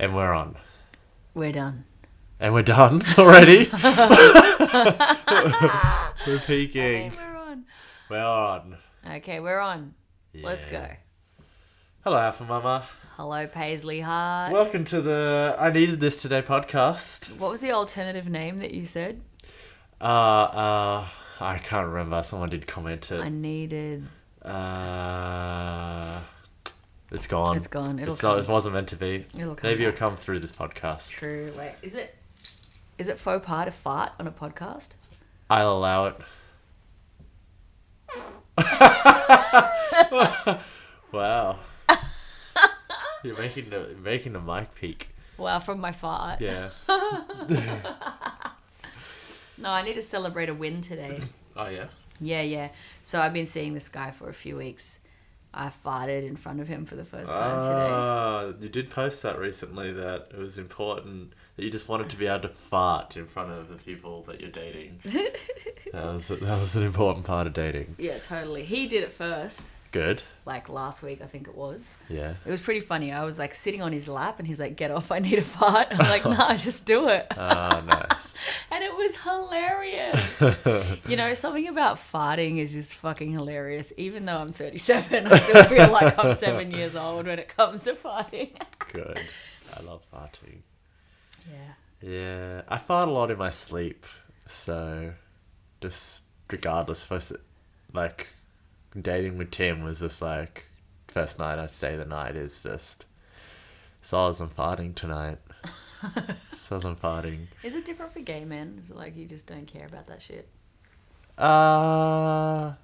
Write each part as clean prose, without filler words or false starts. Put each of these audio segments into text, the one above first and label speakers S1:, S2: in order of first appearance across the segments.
S1: And we're on.
S2: We're done.
S1: And we're done already? We're peaking.
S2: I mean, we're on.
S1: We're on.
S2: Okay, we're on.
S1: Yeah.
S2: Let's go.
S1: Hello, Alpha Mama.
S2: Hello, Paisley Heart.
S1: Welcome to the I Needed This Today podcast.
S2: What was the alternative name that you said?
S1: I can't remember. Someone did comment it.
S2: I needed...
S1: It's gone.
S2: It's gone. It
S1: wasn't meant to be.
S2: It'll come
S1: Maybe
S2: back.
S1: it'll come through this podcast.
S2: True. Wait, is it faux pas to fart on a podcast?
S1: I'll allow it. Wow. You're making the mic peak.
S2: Wow, from my fart.
S1: Yeah.
S2: No, I need to celebrate a win today.
S1: Oh, yeah?
S2: Yeah. So I've been seeing this guy for a few weeks. I farted in front of him for the first time today.
S1: You did post that recently, that it was important that you just wanted to be able to fart in front of the people that you're dating. That was an important part of dating.
S2: Yeah, totally. He did it first.
S1: Good.
S2: Like last week, I think it was.
S1: Yeah.
S2: It was pretty funny. I was like sitting on his lap and he's like, "Get off, I need a fart." I'm like, "Nah, just do it."
S1: Oh, nice.
S2: And it was hilarious. You know, something about farting is just fucking hilarious. Even though I'm 37, I still feel like I'm 7 years old when it comes to farting.
S1: Good. I love farting.
S2: Yeah.
S1: Yeah. I fart a lot in my sleep. So, just regardless, like, dating with Tim was just like, first night I'd stay the night is just, soz, I'm farting tonight. Soz, I'm farting.
S2: Is it different for gay men? Is it like you just don't care about that shit?
S1: No.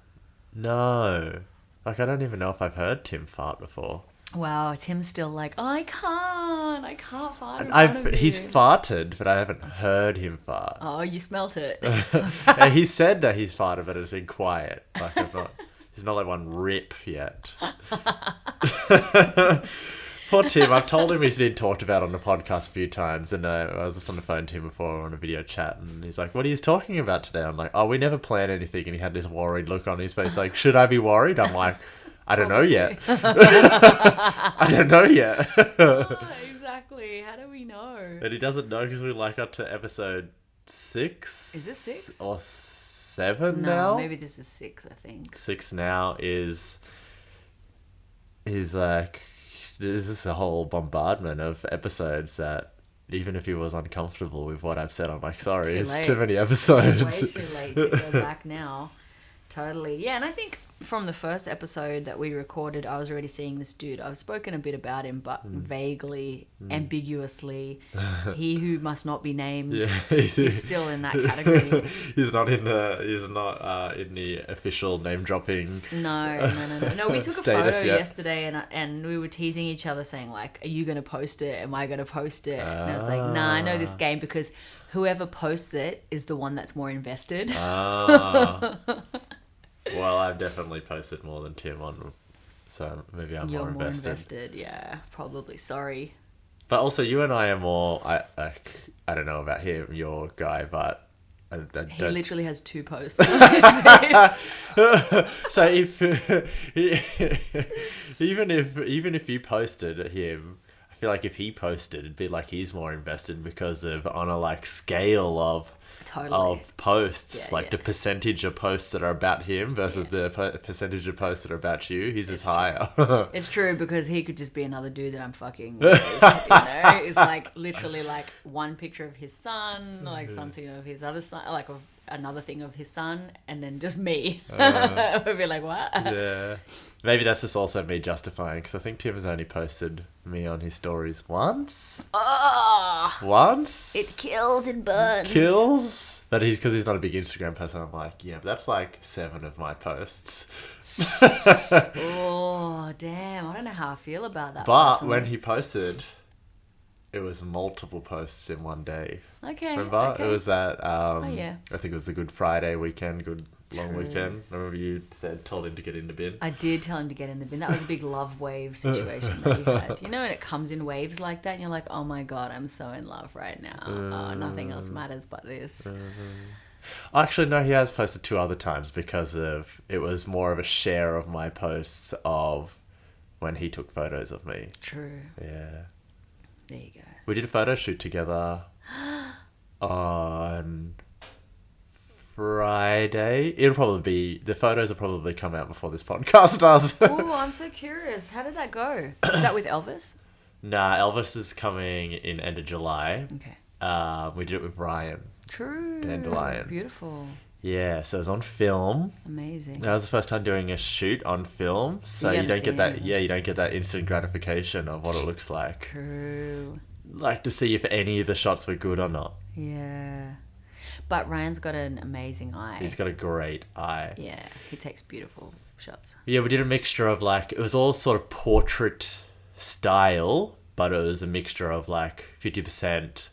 S1: Like, I don't even know if I've heard Tim fart before.
S2: Wow, Tim's still like, "Oh, I can't fart in front of you."
S1: He's farted, but I haven't heard him fart.
S2: Oh, you smelt it.
S1: And he said that he's farted, but it's been quiet. Like, he's not like one rip yet. Poor Tim. I've told him he's been talked about on the podcast a few times, and I was just on the phone to him before on a video chat, and he's like, "What are you talking about today?" I'm like, "Oh, we never plan anything," and he had this worried look on his face, like, "Should I be worried?" I'm like, I don't know yet. I don't know yet.
S2: Oh, exactly. How do we know?
S1: And he doesn't know because we're like up to episode 6.
S2: Is it 6?
S1: Or 7
S2: No,
S1: now?
S2: maybe this is 6, I think.
S1: 6 now is like, there's just a whole bombardment of episodes that even if he was uncomfortable with what I've said, I'm like, sorry, it's too many episodes.
S2: It's way too late to go back now. Totally. Yeah, and I think from the first episode that we recorded, I was already seeing this dude. I've spoken a bit about him, but vaguely, ambiguously. He who must not be named is still in that category.
S1: He's not in the official name dropping.
S2: No. We took a photo
S1: yet.
S2: yesterday, and we were teasing each other, saying like, "Are you going to post it? Am I going to post it?" And I was like, "Nah, I know this game because whoever posts it is the one that's more invested."
S1: Well, I've definitely posted more than Tim on, so maybe I'm
S2: You're
S1: more invested.
S2: Yeah, probably. Sorry.
S1: But also, you and I are more. I don't know about him, your guy, but
S2: He literally has 2 posts.
S1: So even if you posted him, I feel like if he posted, it'd be like he's more invested because of on a like scale of.
S2: Totally.
S1: Of posts, the percentage of posts that are about him versus the percentage of posts that are about you, he's just higher.
S2: It's true because he could just be another dude that I'm fucking with, it's like literally like one picture of his son, like something of his other son, like of another thing of his son, and then just me. We'd be like, what?
S1: Yeah. Maybe that's just also me justifying, because I think Tim has only posted me on his stories once. Once?
S2: It kills and burns.
S1: Kills? But because he's not a big Instagram person, I'm like, yeah, but that's like 7 of my posts.
S2: Oh, damn. I don't know how I feel about that.
S1: But
S2: personally.
S1: when he posted, it was multiple posts in one day.
S2: Okay.
S1: Remember?
S2: Okay.
S1: It was that,
S2: yeah.
S1: I think it was a Good Friday weekend, good long weekend. Remember you told him to get in the bin?
S2: I did tell him to get in the bin. That was a big love wave situation that he had. You know, when it comes in waves like that, and you're like, oh my God, I'm so in love right now. Nothing else matters but this.
S1: Actually, no, he has posted 2 other times because it was more of a share of my posts of when he took photos of me.
S2: True.
S1: Yeah.
S2: There you go.
S1: We did a photo shoot together on Friday. The photos will probably come out before this podcast does.
S2: Oh, I'm so curious. How did that go? Is that with Elvis?
S1: Nah, Elvis is coming in end of July.
S2: Okay.
S1: We did it with Ryan.
S2: True.
S1: Dandelion.
S2: Beautiful.
S1: Yeah, so it was on film.
S2: Amazing.
S1: That was the first time doing a shoot on film, so you don't get that. Yeah, you don't get that instant gratification of what it looks like.
S2: True.
S1: Like to see if any of the shots were good or not.
S2: Yeah. But Ryan's got an amazing eye.
S1: He's got a great eye.
S2: Yeah, he takes beautiful shots.
S1: Yeah, we did a mixture of like, it was all sort of portrait style, but it was a mixture of like 50%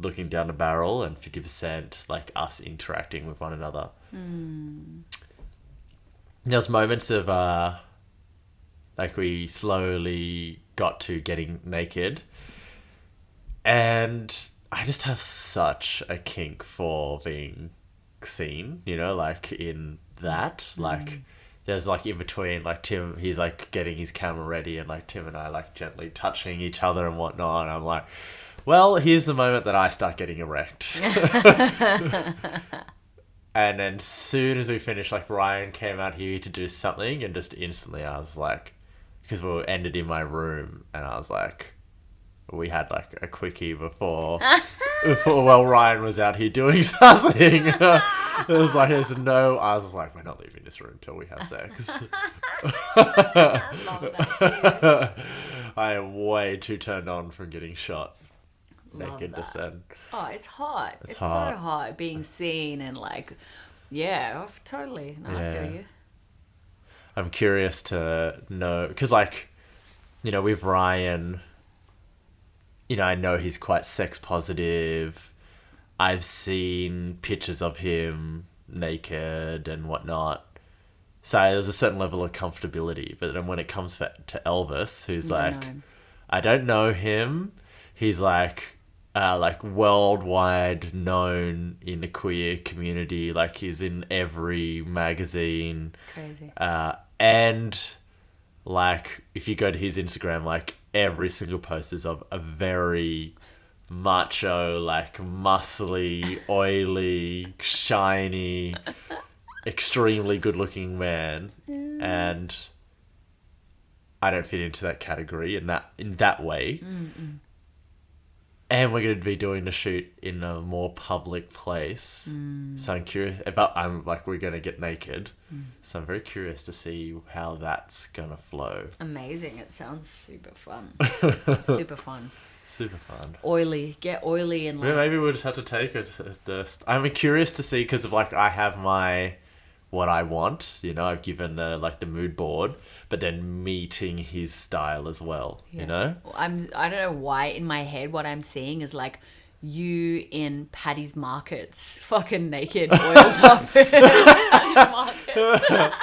S1: looking down the barrel and 50% like us interacting with one another. There's moments of like we slowly got to getting naked, and I just have such a kink for being seen, you know, like in that, like there's like in between, like Tim, he's like getting his camera ready and like Tim and I like gently touching each other and whatnot, and I'm like, well, here's the moment that I start getting erect. And then soon as we finished, like Ryan came out here to do something, and just instantly I was like, because we ended in my room, and I was like, we had like a quickie before while Ryan was out here doing something. It was like, I was like, we're not leaving this room till we have sex.
S2: I love that.
S1: I am way too turned on from getting shot.
S2: Love
S1: Naked
S2: that.
S1: descent.
S2: Oh, it's hot. It's
S1: hot.
S2: so hot being seen and like, yeah, totally. No, I feel you.
S1: I'm curious to know, because like, you know, with Ryan, you know, I know he's quite sex positive. I've seen pictures of him naked and whatnot. So there's a certain level of comfortability. But then when it comes to Elvis, who's I don't know him. He's like worldwide known in the queer community. Like he's in every magazine.
S2: Crazy.
S1: And like if you go to his Instagram, like every single post is of a very macho, like muscly, oily, shiny, extremely good looking man. And I don't fit into that category in that way. And we're going to be doing the shoot in a more public place. So I'm curious about, we're going to get naked. So I'm very curious to see how that's going to flow.
S2: Amazing. It sounds super fun. Super fun.
S1: Super fun.
S2: Oily. Get oily and like...
S1: Yeah, maybe we'll just have to take it. I'm curious to see, because of like, I have what I want, you know, I've given the mood board, but then meeting his style as well, you know?
S2: I don't know why in my head what I'm seeing is like you in Paddy's Markets, fucking naked, oiled up. Paddy's Markets.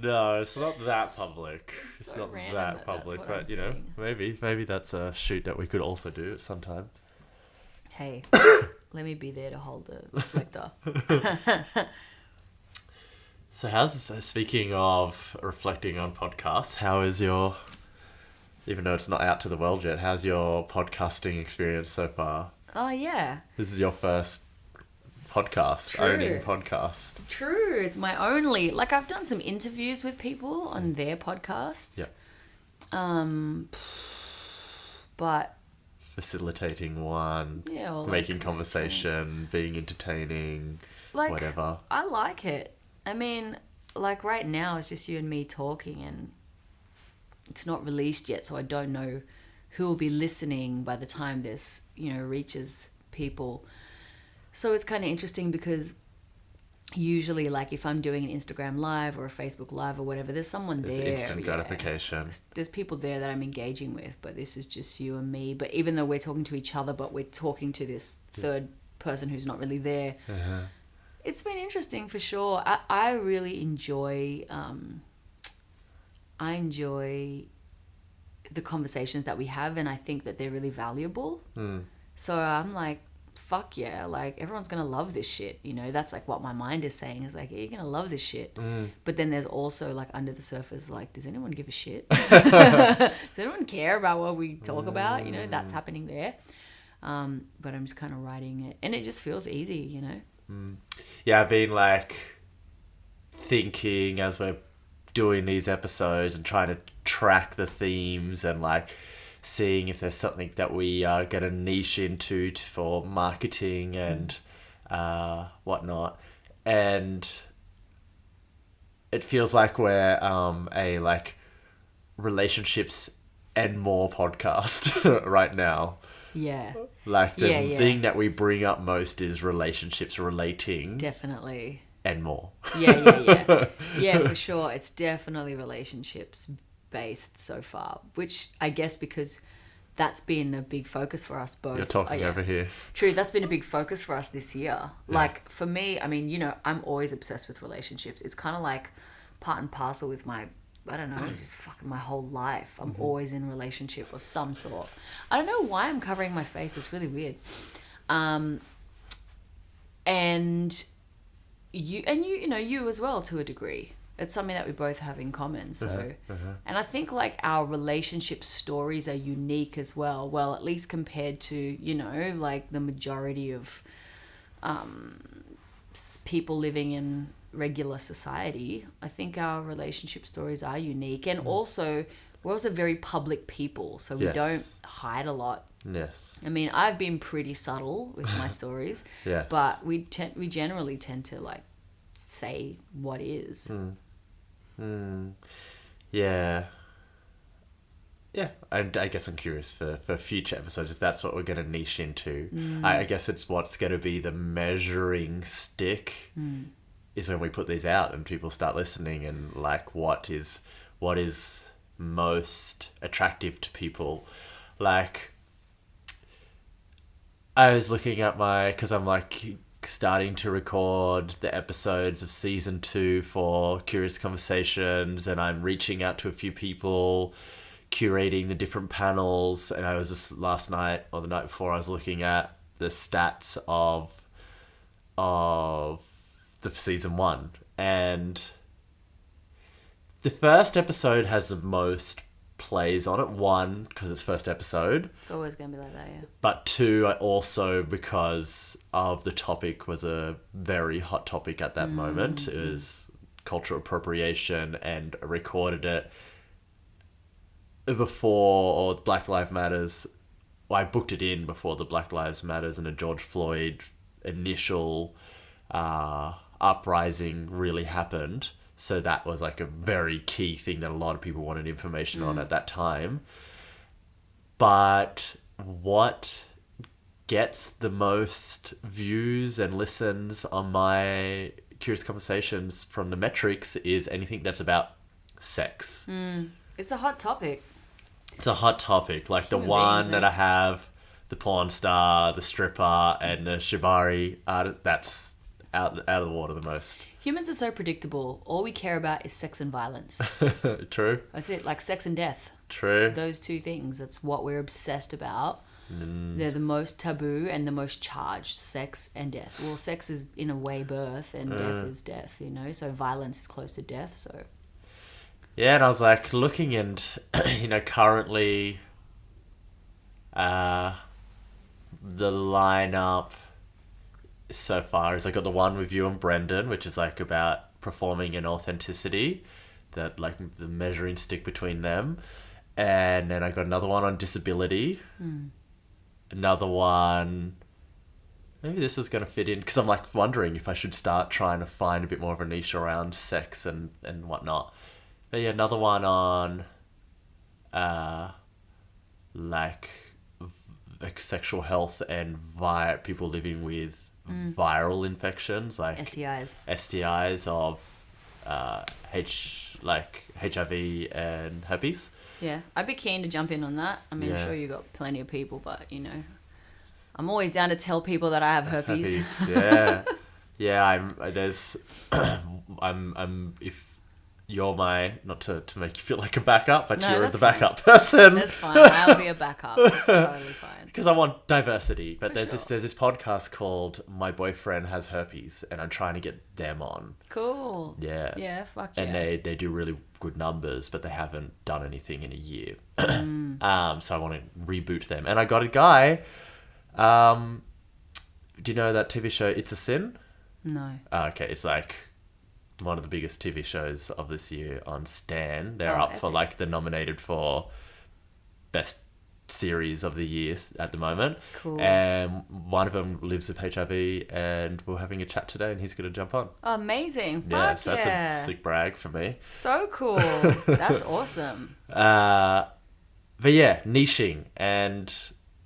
S1: No, it's not that public. It's
S2: so
S1: not
S2: random
S1: that public,
S2: that's what
S1: but
S2: I'm
S1: you know,
S2: seeing.
S1: maybe that's a shoot that we could also do at some time.
S2: Hey, let me be there to hold the reflector.
S1: So speaking of reflecting on podcasts, how is even though it's not out to the world yet, how's your podcasting experience so far?
S2: Oh, yeah.
S1: This is your first podcast,
S2: True.
S1: owning podcast.
S2: True. It's my only... Like, I've done some interviews with people on their podcasts.
S1: Yeah.
S2: But...
S1: Facilitating one,
S2: Yeah,
S1: making conversation, being entertaining,
S2: like,
S1: whatever.
S2: I like it. I mean, like right now it's just you and me talking and it's not released yet, so I don't know who will be listening by the time this, you know, reaches people. So it's kind of interesting because usually, like if I'm doing an Instagram live or a Facebook live or whatever, there's someone there.
S1: There's instant gratification.
S2: There's people there that I'm engaging with, but this is just you and me. But even though we're talking to each other, but we're talking to this third person who's not really there.
S1: Uh-huh.
S2: It's been interesting for sure. I really enjoy the conversations that we have, and I think that they're really valuable. So I'm like fuck yeah, like everyone's gonna love this shit, you know. That's like what my mind is saying, is like, yeah, you're gonna love this shit. But then there's also like under the surface, like, does anyone give a shit? Does anyone care about what we talk about? You know, that's happening there. But I'm just kind of writing it, and it just feels easy, you know.
S1: Yeah, I've been like thinking as we're doing these episodes and trying to track the themes and like seeing if there's something that we are going to niche into for marketing and whatnot. And it feels like we're a like relationships and more podcast right now.
S2: Yeah.
S1: Like the thing that we bring up most is relationships, relating.
S2: Definitely.
S1: And more.
S2: Yeah. Yeah, for sure. It's definitely relationships based so far, which I guess because that's been a big focus for us both.
S1: You're talking over here.
S2: True, that's been a big focus for us this year. Yeah. Like for me, I mean, you know, I'm always obsessed with relationships. It's kind of like part and parcel with my, I don't know, just fucking my whole life. I'm always in a relationship of some sort. I don't know why I'm covering my face. It's really weird. And you know, you as well to a degree. It's something that we both have in common. So, and I think like our relationship stories are unique as well. Well, at least compared to, you know, like the majority of people living in regular society. I think our relationship stories are unique, and also we're also very public people, so we don't hide a lot.
S1: Yes.
S2: I mean, I've been pretty subtle with my stories, but we generally tend to like say what is.
S1: Yeah. Yeah, and I guess I'm curious for future episodes if that's what we're going to niche into. I guess it's what's going to be the measuring stick is when we put these out and people start listening, and like what is most attractive to people. Like I was looking at because I'm like starting to record the episodes of season 2 for Curious Conversations, and I'm reaching out to a few people, curating the different panels. And I was just last night or the night before, I was looking at the stats of the season 1, and the first episode has the most plays on it. 1, because it's first episode.
S2: It's always going to be like that, yeah.
S1: But 2, also because of the topic was a very hot topic at that moment. It was cultural appropriation, and I recorded it before Black Lives Matters. Well, I booked it in before the Black Lives Matters and the George Floyd initial uprising really happened. So that was like a very key thing that a lot of people wanted information on at that time. But what gets the most views and listens on my Curious Conversations from the metrics is anything that's about sex.
S2: It's a hot topic.
S1: It's a hot topic. Like
S2: Human
S1: the one
S2: beings,
S1: that I have, the porn star, the stripper, and the shibari artist, that's out of the water the most.
S2: Humans are so predictable. All we care about is sex and violence.
S1: True.
S2: That's it, like sex and death.
S1: True.
S2: Those two things, that's what we're obsessed about. They're the most taboo and the most charged, sex and death. Well, sex is in a way birth, and death is death, you know? So violence is close to death, so...
S1: Yeah, and I was like looking, and, you know, currently the lineup so far is I got the one with you and Brendan, which is like about performing and authenticity, that like the measuring stick between them. And then I got another one on disability. Another one, maybe this is going to fit in, because I'm like wondering if I should start trying to find a bit more of a niche around sex and whatnot. But yeah, another one on like sexual health and people living with viral infections, like STIs of HIV and herpes.
S2: Yeah, I'd be keen to jump in on that. I mean, I'm sure you got plenty of people, but you know, I'm always down to tell people that I have herpes.
S1: Yeah. Yeah, if you're my, not to make you feel like a backup, but
S2: No,
S1: you're
S2: that's
S1: the
S2: fine.
S1: backup person.
S2: That's fine. I'll be a backup. It's totally fine.
S1: Because I want diversity. But
S2: For
S1: there's
S2: sure.
S1: this podcast called My Boyfriend Has Herpes, and I'm trying to get them on.
S2: Cool.
S1: Yeah.
S2: Yeah, fuck yeah.
S1: And they do really good numbers, but they haven't done anything in a year. So I want to reboot them. And I got a guy. Do you know that TV show It's a Sin?
S2: No.
S1: Okay, it's like one of the biggest TV shows of this year on Stan. They're
S2: Oh,
S1: up for
S2: epic.
S1: they're nominated for best series of the year at the moment.
S2: Cool.
S1: And one of them lives with HIV, and we're having a chat today, and he's going to jump on.
S2: Amazing.
S1: Yeah,
S2: Fuck
S1: so that's a sick brag for me.
S2: So cool. That's awesome.
S1: But yeah, niching, and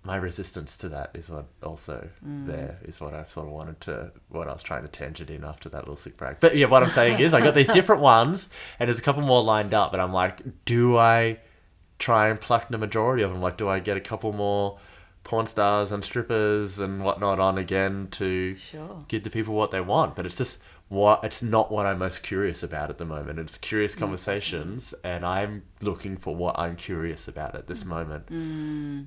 S1: my resistance to that is what also there is what I sort of what I was trying to tangent in after that little sick brag. But yeah, what I'm saying is I got these different ones, and there's a couple more lined up, and I'm like, do I try and pluck the majority of them? Like, do I get a couple more porn stars and strippers and whatnot on again to
S2: Sure.
S1: give the people what they want? But it's just it's not what I'm most curious about at the moment. It's curious conversations, and I'm looking for what I'm curious about at this moment.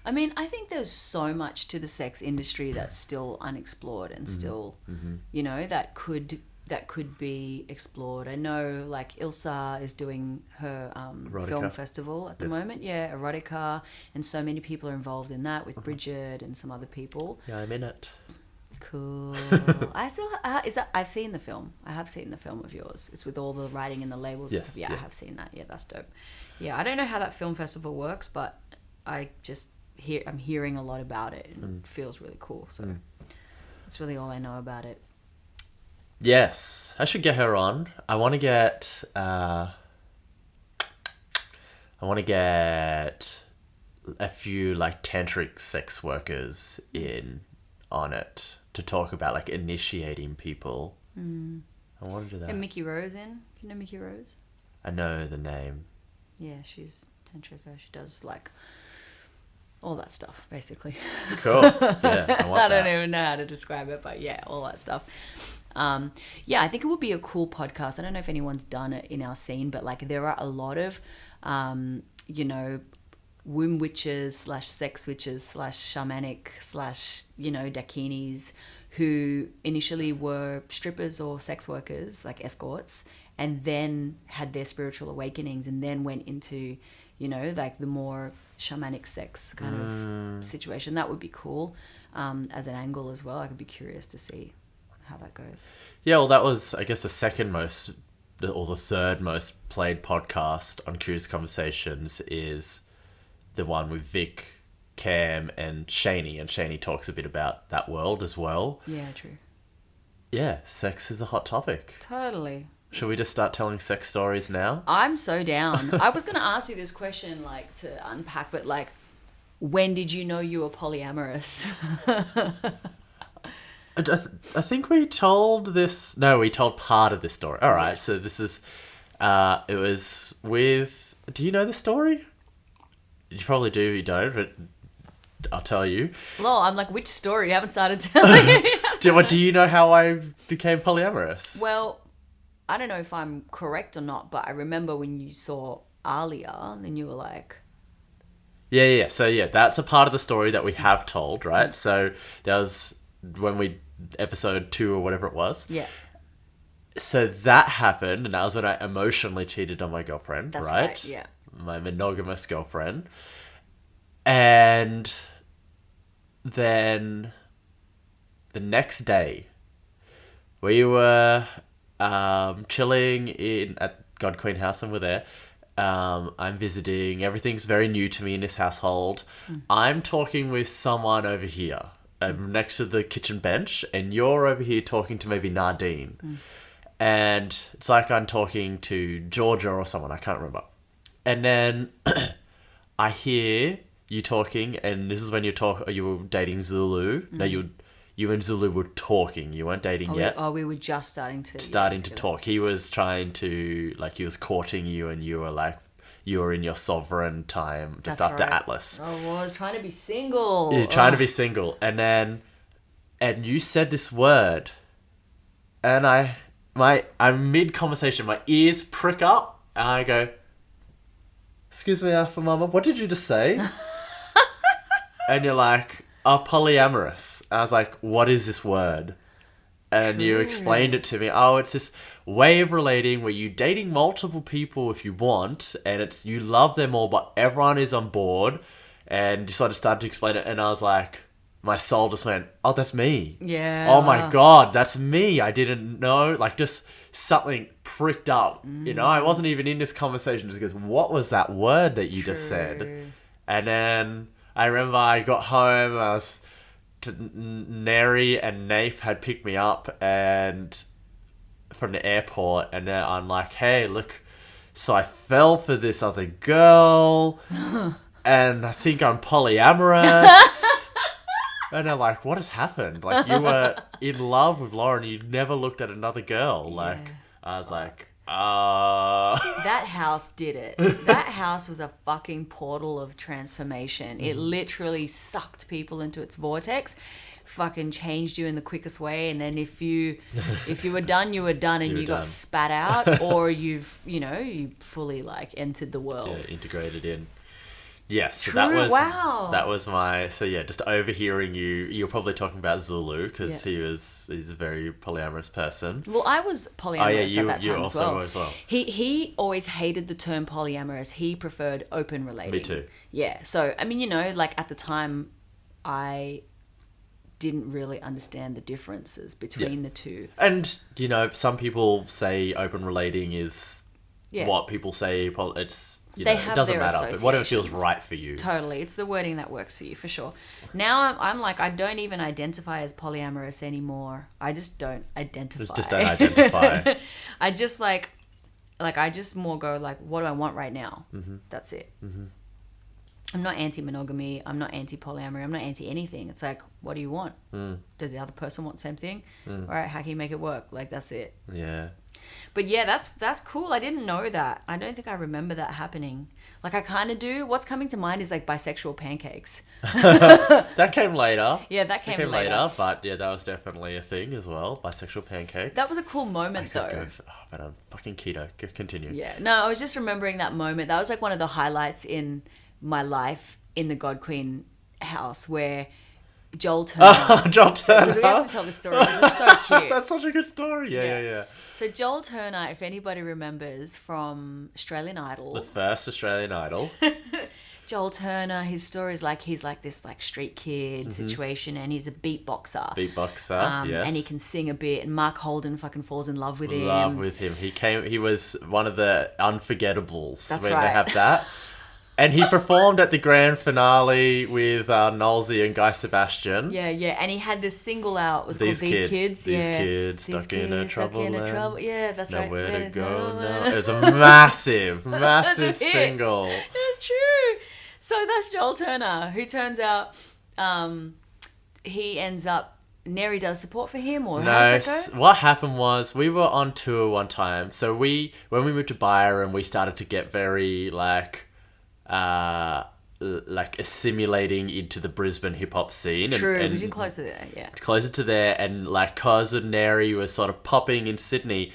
S2: I mean, I think there's so much to the sex industry that's still unexplored and still, you know, that could be explored. I know, like, Ilsa is doing her
S1: Erotica.
S2: film festival at the
S1: Yes.
S2: moment. Yeah, Erotica, and so many people are involved in that with Bridget and some other people.
S1: Yeah, I'm in it.
S2: Cool. I've seen the film. I have seen the film of yours. It's with all the writing and the labels.
S1: Yes,
S2: Yeah,
S1: yeah.
S2: I have seen that. Yeah, that's dope. Yeah, I don't know how that film festival works, but I just I'm hearing a lot about it, and it feels really cool. So that's really all I know about it.
S1: Yes, I should get her on. I want to get a few like tantric sex workers in on it to talk about like initiating people. I want to do that.
S2: And Mickey Rose in. You know Mickey Rose?
S1: I know the name.
S2: Yeah, she's tantrika. She does like all that stuff, basically.
S1: Cool. Yeah, I want
S2: I don't
S1: that.
S2: even know how to describe it, but yeah, all that stuff. Yeah, I think it would be a cool podcast. I don't know if anyone's done it in our scene, but like there are a lot of, you know, womb witches / sex witches / shamanic / you know, dakinis who initially were strippers or sex workers, like escorts, and then had their spiritual awakenings and then went into, you know, like the more shamanic sex kind of situation. That would be cool as an angle as well. I could be curious to see how that goes.
S1: Yeah, well, that was, I guess, the second most, or the third most played podcast on Curious Conversations is the one with Vic, Cam, and Shaney. And Shaney talks a bit about that world as well.
S2: Yeah, true.
S1: Yeah, sex is a hot topic.
S2: Totally.
S1: Should we just start telling sex stories now?
S2: I'm so down. I was going to ask you this question, like, to unpack, but like, when did you know you were polyamorous?
S1: I think we told this... No, we told part of this story. All right, so this is... it was with... Do you know the story? You probably do, you don't, but I'll tell you.
S2: Lol, I'm like, which story? You haven't started telling me.
S1: Do you know how I became polyamorous?
S2: Well, I don't know if I'm correct or not, but I remember when you saw Alia, and then you were like...
S1: Yeah. So, yeah, that's a part of the story that we have told, right? So, that was when we... Episode 2 or whatever it was.
S2: Yeah.
S1: So, that happened, and that was when I emotionally cheated on my girlfriend,
S2: That's
S1: right?
S2: right, yeah.
S1: My monogamous girlfriend. And then the next day, we were chilling at God Queen House, and we're there. I'm visiting. Everything's very new to me in this household. I'm talking with someone over here next to the kitchen bench, and you're over here talking to maybe Nardine. And it's like I'm talking to Georgia or someone, I can't remember. And then I hear you talking, and this is when you were dating Zulu. No, you and Zulu were talking. You weren't dating yet.
S2: We were just starting to...
S1: Starting to talk. He was trying to, like, he was courting you, and you were like, you were in your sovereign time just
S2: That's
S1: after
S2: right.
S1: Atlas.
S2: I was trying to be single.
S1: You're trying to be single. And you said this word, and I'm mid-conversation, my ears prick up, and I go, "Excuse me, Alpha Mama, what did you just say?" And you're like, "Oh, polyamorous." And I was like, "What is this word?" And you explained it to me. Oh, it's this way of relating where you're dating multiple people if you want, and it's you love them all, but everyone is on board. And you sort of started to explain it, and I was like, my soul just went, "Oh, that's me."
S2: Yeah.
S1: Oh my God, that's me. I didn't know. Like, just something pricked up. You know, I wasn't even in this conversation just because, what was that word that you just said? And then I remember I got home, I was... Neri and Nafe had picked me up and from the airport, and then I'm like, "Hey, look, so I fell for this other girl and I think I'm polyamorous." And they're like, "What has happened? Like, you were in love with Lauren, you never looked at another girl." Like, I was like,
S2: That house did it. That house was a fucking portal of transformation. It literally sucked people into its vortex, fucking changed you in the quickest way, and then if you were done, you were done, and you got spat out, or you fully like entered the world.
S1: Yeah, integrated in. Yes, so
S2: True,
S1: that was my... So yeah, just overhearing you're probably talking about Zulu, because he's a very polyamorous person.
S2: Well, I was polyamorous at that time
S1: as well.
S2: He always hated the term polyamorous. He preferred open relating.
S1: Me too.
S2: Yeah, so I mean, like at the time, I didn't really understand the differences between the two.
S1: And some people say open relating is what people say. It's...
S2: They have
S1: it doesn't
S2: their
S1: matter, but whatever feels right for you.
S2: Totally. It's the wording that works for you, for sure. Now I'm like, I don't even identify as polyamorous anymore. I just don't identify. I just I just more go like, what do I want right now? Mm-hmm. That's it. Mm-hmm. I'm not anti-monogamy. I'm not anti-polyamory. I'm not anti-anything. It's like, what do you want? Does the other person want the same thing? All right, how can you make it work? Like, that's it.
S1: Yeah.
S2: But yeah, that's cool. I didn't know that. I don't think I remember that happening. Like, I kind of do. What's coming to mind is like bisexual pancakes.
S1: That came later.
S2: Yeah, that came later.
S1: But yeah, that was definitely a thing as well. Bisexual pancakes.
S2: That was a cool moment though.
S1: But I'm fucking keto. Continue.
S2: Yeah. No, I was just remembering that moment. That was like one of the highlights in my life in the God Queen house, where Joel Turner.
S1: Joel Turner.
S2: We have to tell this story because it's so cute.
S1: That's such a good story. Yeah.
S2: So Joel Turner, if anybody remembers from Australian Idol.
S1: The first Australian Idol.
S2: Joel Turner, his story is like he's like this like street kid situation, and he's a beatboxer.
S1: Yes.
S2: And he can sing a bit, and Mark Holden fucking falls in love with him.
S1: He was one of the unforgettables.
S2: That's
S1: when
S2: right.
S1: They have that. And he performed at the grand finale with Nolsey and Guy Sebastian.
S2: Yeah, and he had this single out. It was called These Kids.
S1: These kids stuck in a trouble.
S2: Yeah, that's right.
S1: Nowhere to go now. It was a massive single.
S2: It's true. So that's Joel Turner, who turns out he ends up... Neri does support for him, or how does that go?
S1: What happened was we were on tour one time. So when we moved to Byron, we started to get very assimilating into the Brisbane hip hop scene.
S2: True, because you're closer there, yeah. Closer
S1: to there, and like, cause of Neri was sort of popping in Sydney,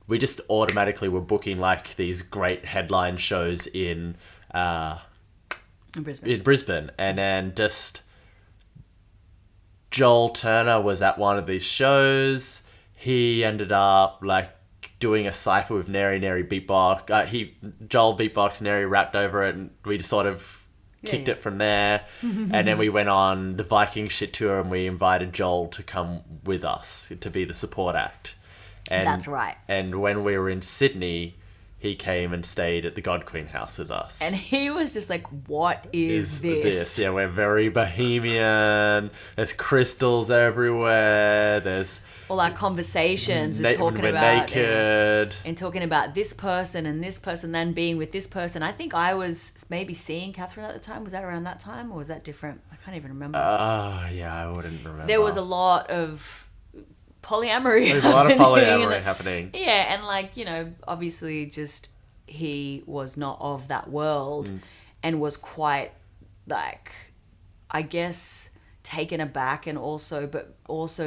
S1: we just automatically were booking like these great headline shows in Brisbane. And then just Joel Turner was at one of these shows. He ended up like doing a cypher with Neri beatbox. Joel beatbox, Neri rapped over it, and we just sort of kicked it from there. And then we went on the Viking shit tour, and we invited Joel to come with us to be the support act. And
S2: that's right.
S1: And when we were in Sydney, he came and stayed at the God Queen house with us.
S2: And he was just like, what is this?
S1: Yeah, we're very bohemian. There's crystals everywhere. There's...
S2: all our conversations are talking
S1: we're
S2: about...
S1: naked.
S2: And talking about this person and this person, then being with this person. I think I was maybe seeing Catherine at the time. Was that around that time, or was that different? I can't even remember.
S1: Yeah, I wouldn't remember.
S2: There was a lot of... polyamory.
S1: There's a lot of polyamory happening.
S2: Yeah, and like, obviously just he was not of that world and was quite like, I guess, taken aback and also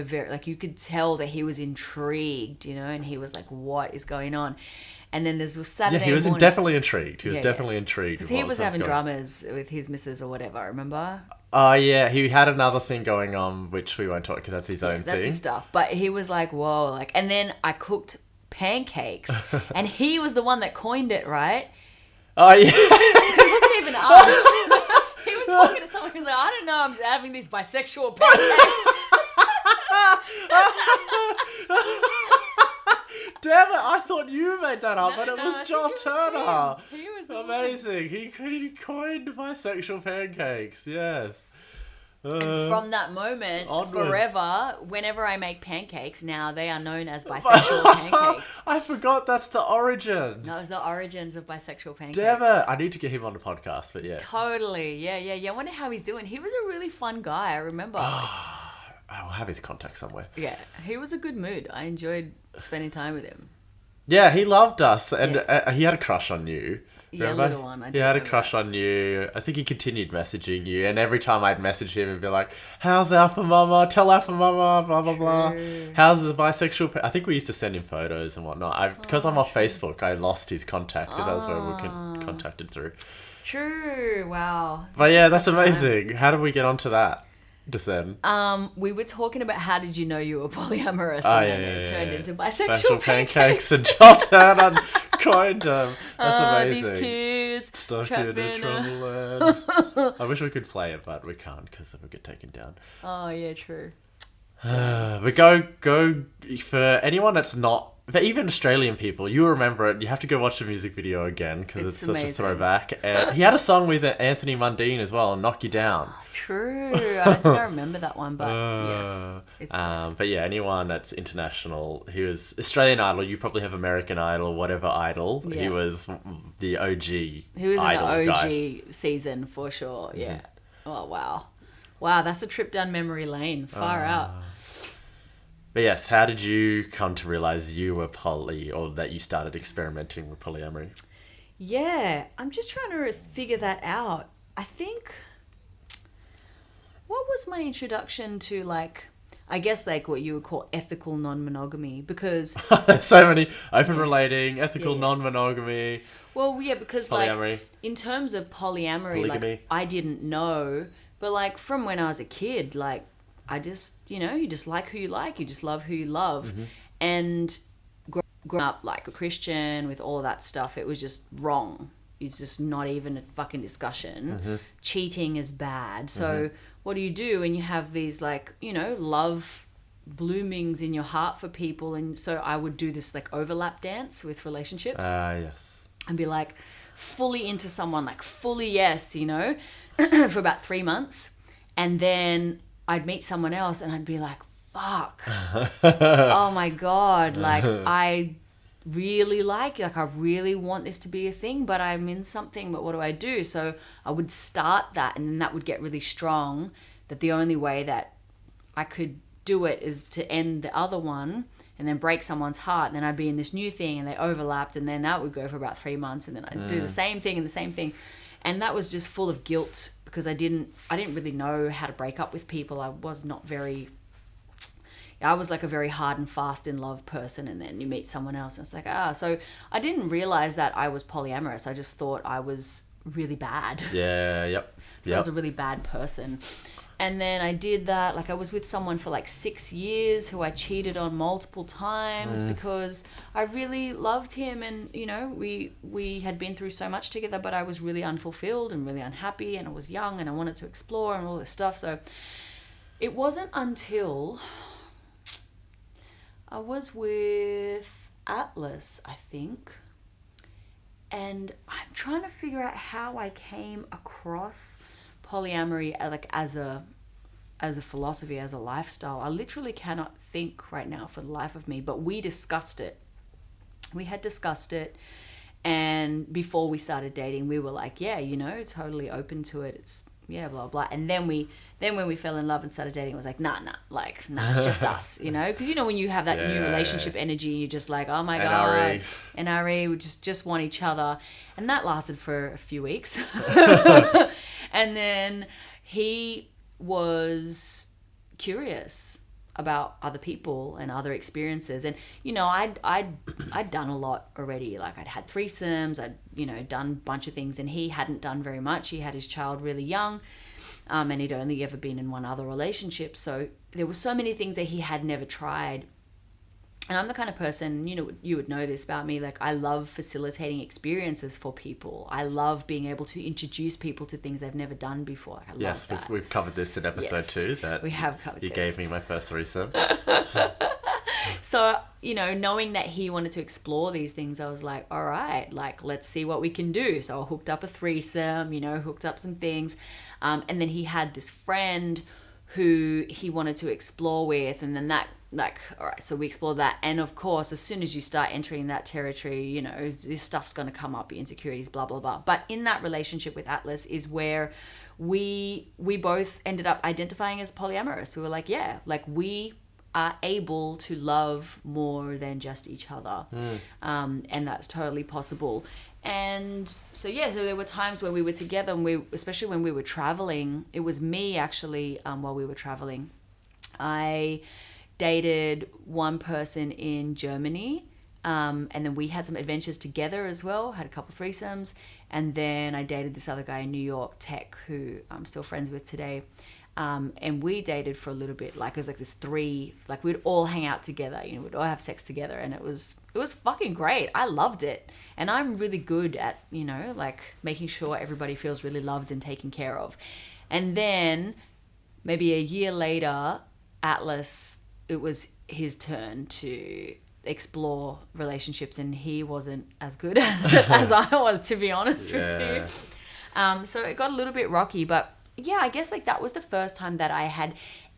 S2: very, like, you could tell that he was intrigued, you know, and he was like, what is going on? And then there's Saturday
S1: he was
S2: morning.
S1: definitely intrigued. He was definitely intrigued.
S2: Because he was having dramas with his missus or whatever, remember?
S1: Oh, yeah. He had another thing going on, which we won't talk because that's his own thing.
S2: That's his stuff. But he was like, whoa. Like, and then I cooked pancakes. And he was the one that coined it, right?
S1: Oh, yeah.
S2: It wasn't even us. He was talking to someone who was like, I don't know, I'm just having these bisexual pancakes.
S1: Damn it, I thought you made that up, but it was John Turner.
S2: He was
S1: amazing. He coined bisexual pancakes, yes.
S2: And from that moment,
S1: onwards.
S2: forever, whenever I make pancakes, now they are known as bisexual pancakes.
S1: I forgot that's the origins.
S2: That was the origins of bisexual pancakes.
S1: Damn it. I need to get him on the podcast, but yeah.
S2: Totally. Yeah. I wonder how he's doing. He was a really fun guy, I remember.
S1: I'll have his contact somewhere.
S2: Yeah, he was a good mood. I enjoyed spending time with him.
S1: Yeah, he loved us, and he had a crush on you. Remember?
S2: Yeah, a little one.
S1: He had a crush on you. I think he continued messaging you, and every time I'd message him, he'd be like, "How's Alpha Mama? Tell Alpha Mama, blah blah blah. How's the bisexual?" I think we used to send him photos and whatnot. Because I'm off Facebook, I lost his contact because that was where we contacted through.
S2: True. Wow.
S1: But yeah, that's amazing. How did we get onto that? Just then.
S2: We were talking about how did you know you were polyamorous,
S1: and
S2: it turned into bisexual
S1: pancakes and John Turner coined them. That's amazing.
S2: These kids
S1: stuck in a trouble land. I wish we could play it, but we can't because it would get taken down.
S2: Oh yeah, true.
S1: But go for anyone that's not, for even Australian people, you remember it. You have to go watch the music video again because it's such a throwback. And he had a song with Anthony Mundine as well, "Knock You Down."
S2: True. I don't think I remember that one, but yes, it's
S1: but yeah, anyone that's international. He was Australian Idol. You probably have American Idol, whatever Idol. Yeah. He was the OG. He was Idol
S2: in the OG
S1: guy.
S2: Season for sure. Yeah. Oh wow, that's a trip down memory lane. Far out.
S1: But yes, how did you come to realize you were poly, or that you started experimenting with polyamory?
S2: Yeah, I'm just trying to figure that out. I think, what was my introduction to, like, I guess like what you would call ethical non-monogamy? Because
S1: so many open relating, ethical non-monogamy.
S2: Well, yeah, because polyamory. Like in terms of polygamy, like I didn't know, but like from when I was a kid, like I just, you just like who you like, you just love who you love. Mm-hmm. And growing up like a Christian with all of that stuff, it was just wrong. It's just not even a fucking discussion. Mm-hmm. Cheating is bad. So what do you do when you have these like, love bloomings in your heart for people? And so I would do this like overlap dance with relationships.
S1: Yes.
S2: And be like fully into someone, like fully yes, for about 3 months. And then I'd meet someone else and I'd be like, fuck. Oh my God. Like I really like you. Like I really want this to be a thing, but I'm in something, but what do I do? So I would start that, and then that would get really strong, that the only way that I could do it is to end the other one and then break someone's heart. And then I'd be in this new thing and they overlapped, and then that would go for about 3 months, and then I'd do the same thing and the same thing. And that was just full of guilt because I didn't really know how to break up with people. I was like a very hard and fast in love person, and then you meet someone else and it's like, so I didn't realize that I was polyamorous. I just thought I was really bad.
S1: Yeah, yep.
S2: So I was a really bad person. And then I did that, like I was with someone for like 6 years who I cheated on multiple times because I really loved him, and we had been through so much together, but I was really unfulfilled and really unhappy, and I was young and I wanted to explore and all this stuff. So it wasn't until I was with Atlas, I think, and I'm trying to figure out how I came across polyamory like as a philosophy, as a lifestyle. I literally cannot think right now for the life of me, but we discussed it. We had discussed it, and before we started dating, we were like, yeah, totally open to it. It's blah blah. And then when we fell in love and started dating, it was like, nah, it's just us, because when you have that new relationship energy, you're just like, oh my God, NRE, we just want each other. And that lasted for a few weeks. And then was curious about other people and other experiences. And, you know, I'd done a lot already. Like, I'd had threesomes, I'd, you know, done a bunch of things, and he hadn't done very much. He had his child really young, and he'd only ever been in one other relationship. So there were so many things that he had never tried. And I'm the kind of person, you know, you would know this about me, like, I love facilitating experiences for people. I love being able to introduce people to things they've never done before. Like, I love that.
S1: We've covered this in episode 2. That
S2: we have covered
S1: you
S2: this.
S1: gave me my first threesome.
S2: So, you know, knowing that he wanted to explore these things, I was like, all right, like, let's see what we can do. So I hooked up a threesome, you know, hooked up some things. And then he had this friend who he wanted to explore with. And then that, like, all right, so we explored that. And of course, as soon as you start entering that territory, you know, this stuff's going to come up, your insecurities, blah, blah, blah. But in that relationship with Atlas is where we both ended up identifying as polyamorous. We were like, yeah, like, we are able to love more than just each other. And that's totally possible. And so, yeah, so there were times where we were together, and especially when we were traveling, it was me actually, while we were traveling, I dated one person in Germany, and then we had some adventures together as well, had a couple threesomes, and then I dated this other guy in New York, Tech, who I'm still friends with today. And we dated for a little bit, like, it was like this 3, like, we'd all hang out together, you know, we'd all have sex together, and it was fucking great. I loved it. And I'm really good at, you know, like, making sure everybody feels really loved and taken care of. And then maybe a year later, Atlas, it was his turn to explore relationships, and he wasn't as good at it as I was, to be honest with you. So it got a little bit rocky, but yeah, I guess, like, that was the first time that I had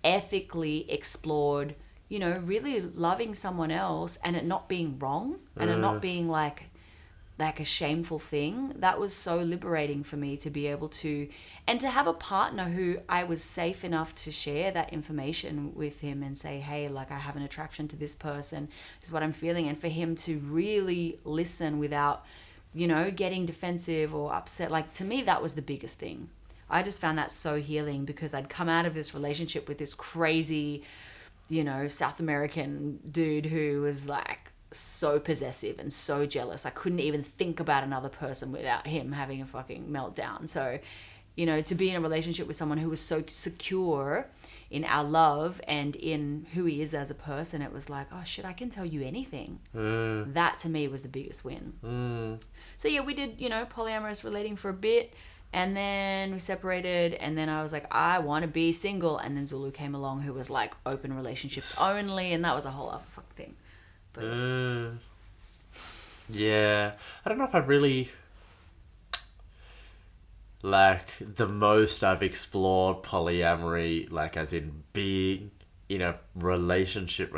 S2: ethically explored, you know, really loving someone else and it not being wrong and it not being like a shameful thing. That was so liberating for me to be able to, and to have a partner who I was safe enough to share that information with him and say, hey, like, I have an attraction to this person, this is what I'm feeling. And for him to really listen without, you know, getting defensive or upset. Like, to me, that was the biggest thing. I just found that so healing, because I'd come out of this relationship with this crazy, you know, South American dude who was like so possessive and so jealous. I couldn't even think about another person without him having a fucking meltdown. So, you know, to be in a relationship with someone who was so secure in our love and in who he is as a person, it was like, oh shit, I can tell you anything. That to me was the biggest win. So yeah, we did, you know, polyamorous relating for a bit. And then we separated, and then I was like, I want to be single. And then Zulu came along, who was like open relationships only, and that was a whole other fucking thing. But
S1: yeah, I don't know if I really, like, the most I've explored polyamory, like, as in being in a relationship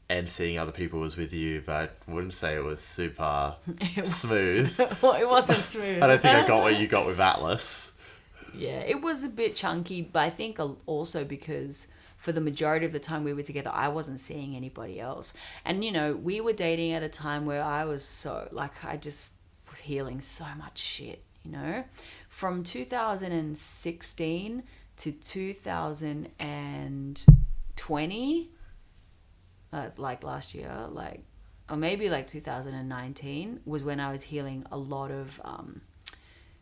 S1: and seeing other people, was with you, but I wouldn't say it was super smooth.
S2: Well, it wasn't smooth.
S1: I don't think I got what you got with Atlas.
S2: Yeah, it was a bit chunky, but I think also because for the majority of the time we were together, I wasn't seeing anybody else. And, you know, we were dating at a time where I was so, like, I just was healing so much shit, you know? From 2016 to 2020... like last year, like, or maybe like 2019 was when I was healing a lot of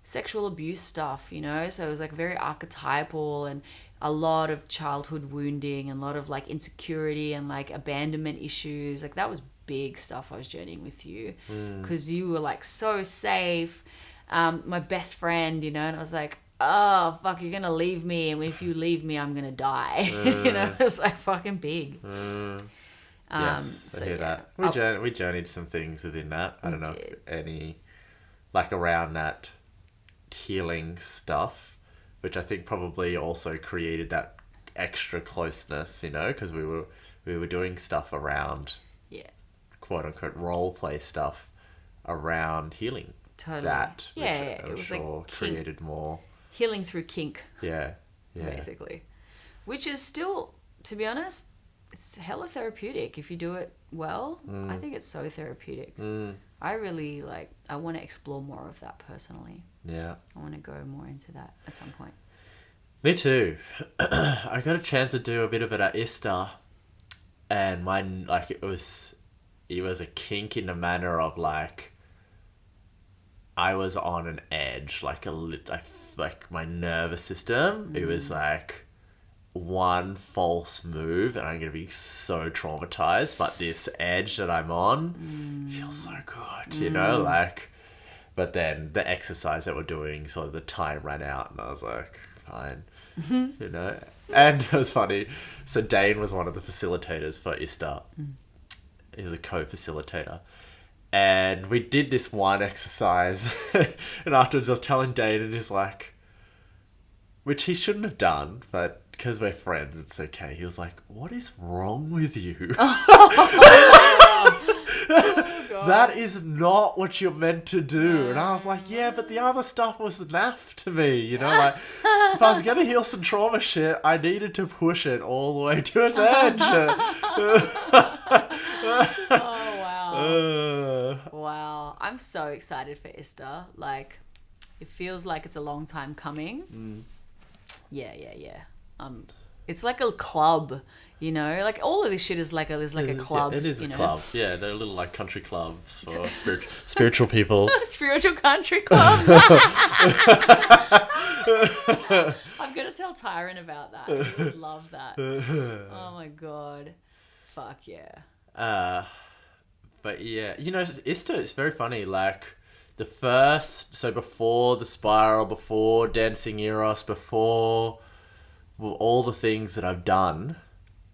S2: sexual abuse stuff, you know? So it was like very archetypal, and a lot of childhood wounding and a lot of like insecurity and like abandonment issues. Like, that was big stuff I was journeying with you, because you were like so safe, my best friend, you know? And I was like, oh fuck, you're gonna leave me, and if you leave me, I'm gonna die. You know, it's like fucking big.
S1: Yes, I hear that. We journeyed some things within that. I don't know if any, like, around that healing stuff, which I think probably also created that extra closeness, you know, because we were doing stuff around, quote unquote, role play stuff around healing.
S2: Totally.
S1: That,
S2: which
S1: it was
S2: sure like
S1: created more
S2: healing through kink.
S1: Yeah.
S2: Basically, which is still, to be honest, it's hella therapeutic if you do it well. I think it's so therapeutic. I really I want to explore more of that personally.
S1: Yeah.
S2: I want to go more into that at some point.
S1: Me too. I got a chance to do a bit of it at Easter, and mine, like, it was a kink in the manner of, like, I was on an edge, like like my nervous system. It was like one false move and I'm gonna be so traumatized. But this edge that I'm on feels so good, you know, like. But then the exercise that we're doing, sort of the time ran out, and I was like, fine, you know. And it was funny. So Dane was one of the facilitators for Easter. He was a co-facilitator. And we did this one exercise, and afterwards I was telling Dane, and he's like, which he shouldn't have done, but because we're friends, it's okay. He was like, what is wrong with you? That is not what you're meant to do. And I was like, yeah, but the other stuff was naff to me, you know, like, if I was going to heal some trauma shit, I needed to push it all the way to its edge.
S2: Oh, wow. Wow. I'm so excited for Easter. Like, it feels like it's a long time coming. Yeah. It's like a club, you know? Like, all of this shit is like a club.
S1: Yeah, it is a club. Yeah, they're little, like, country clubs for spiritual people.
S2: Spiritual country clubs. I'm going to tell Tyron about that. He would love that. Oh, my God. Fuck, yeah.
S1: But, yeah. You know, Easter, it's very funny. Like, before the spiral, before dancing Eros, before... Well, all the things that I've done,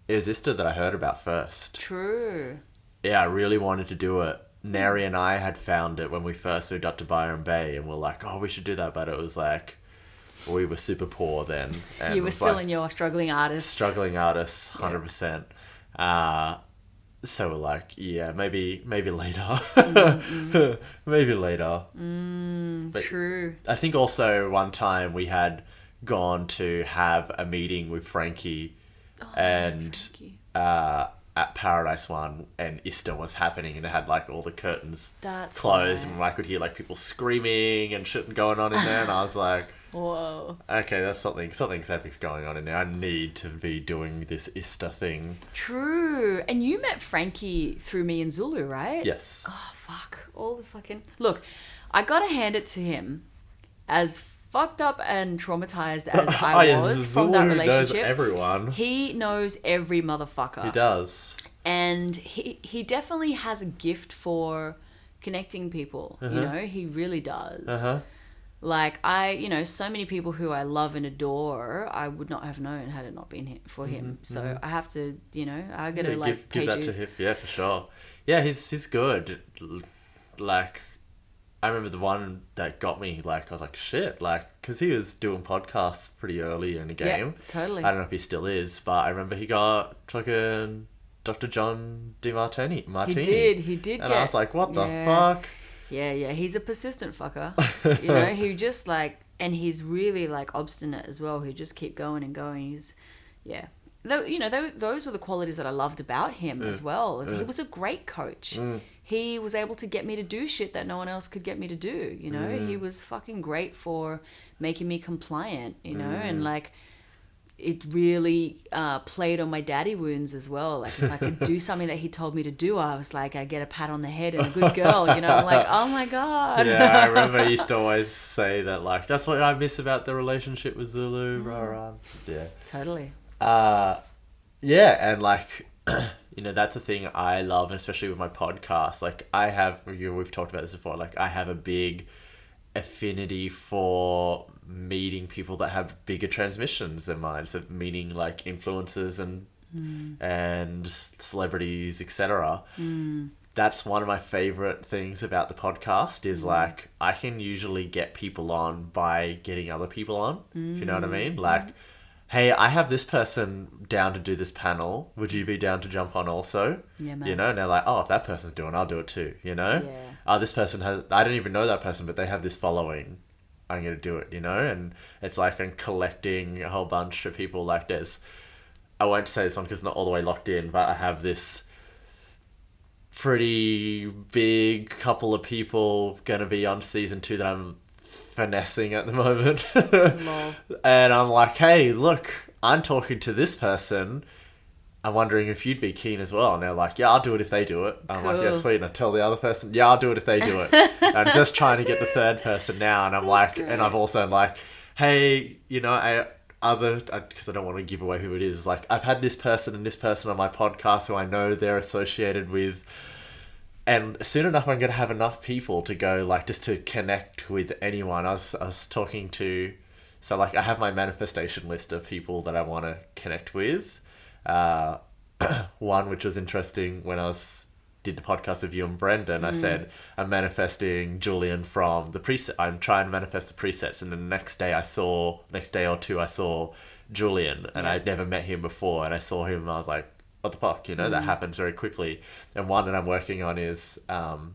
S1: it was Easter that I heard about first.
S2: True.
S1: Yeah, I really wanted to do it. Neri and I had found it when we first moved up to Byron Bay, and we're like, oh, we should do that. But it was like, we were super poor then. And
S2: you were still in your struggling artist.
S1: Struggling artist, 100%. So we're like, yeah, maybe later. Maybe later. But
S2: True.
S1: I think also one time we had... gone to have a meeting with Frankie at Paradise One, and Easter was happening, and they had like all the curtains closed, and I could hear like people screaming and shit going on in there, and I was like,
S2: whoa,
S1: okay, that's something's epic's going on in there. I need to be doing this Easter thing.
S2: True. And you met Frankie through me and Zulu, right?
S1: Yes.
S2: Oh, fuck. All the fucking... Look, I gotta hand it to him. As fucked up and traumatized as I was from that relationship.
S1: Knows everyone.
S2: He knows every motherfucker.
S1: He does.
S2: And he definitely has a gift for connecting people. You know, he really does. Like, so many people who I love and adore, I would not have known had it not been for him. So I have to, I gotta
S1: give that to him. Yeah, for sure. Yeah, he's good. Like, I remember the one that got me, like, I was like, shit, like, because he was doing podcasts pretty early in the game.
S2: Yeah, totally.
S1: I don't know if he still is, but I remember he got fucking Dr. John DeMartini.
S2: He did.
S1: And I was like, what the fuck?
S2: Yeah, he's a persistent fucker. He just, like, and he's really, like, obstinate as well. He just keep going and going. Those were the qualities that I loved about him as well. He was a great coach. He was able to get me to do shit that no one else could get me to do, He was fucking great for making me compliant, and like it really played on my daddy wounds as well. Like if I could do something that he told me to do, I was like, I get a pat on the head and a good girl, I'm like, oh my God.
S1: Yeah, I remember he used to always say that, like, that's what I miss about the relationship with Zulu, rah. Yeah.
S2: Totally.
S1: Yeah, and like... that's a thing I love, especially with my podcast. Like, we've talked about this before, like, I have a big affinity for meeting people that have bigger transmissions than mine. So meeting, like, influencers and celebrities, etc. That's one of my favorite things about the podcast is, like, I can usually get people on by getting other people on, if you know what I mean? Like... hey, I have this person down to do this panel. Would you be down to jump on also?
S2: Yeah, man.
S1: And they're like, oh, if that person's doing it, I'll do it too, Yeah. Oh, this person I don't even know that person, but they have this following. I'm going to do it, And it's like I'm collecting a whole bunch of people. Like I won't say this one because it's not all the way locked in, but I have this pretty big couple of people going to be on season 2 that I'm finessing at the moment.
S2: Lol.
S1: And I'm like, hey, look, I'm talking to this person. I'm wondering if you'd be keen as well. And they're like, yeah, I'll do it if they do it. I'm like, yeah,
S2: Cool.
S1: sweet. And I tell the other person, yeah, I'll do it if they do it. And I'm just trying to get the third person now. And I'm like,
S2: great.
S1: and I've also like, hey, you know, because I don't want to give away who it is. Like, I've had this person and this person on my podcast who I know they're associated with. And soon enough, I'm going to have enough people to go, like, just to connect with anyone. I was talking to, so like, I have my manifestation list of people that I want to connect with. One which was interesting when did the podcast with you and Brendan. I said I'm manifesting Julian from the preset. I'm trying to manifest the presets, and the next day or two I saw Julian, and I'd never met him before, and I saw him and I was like, what the fuck, you know, that happens very quickly. And one that I'm working on is Troye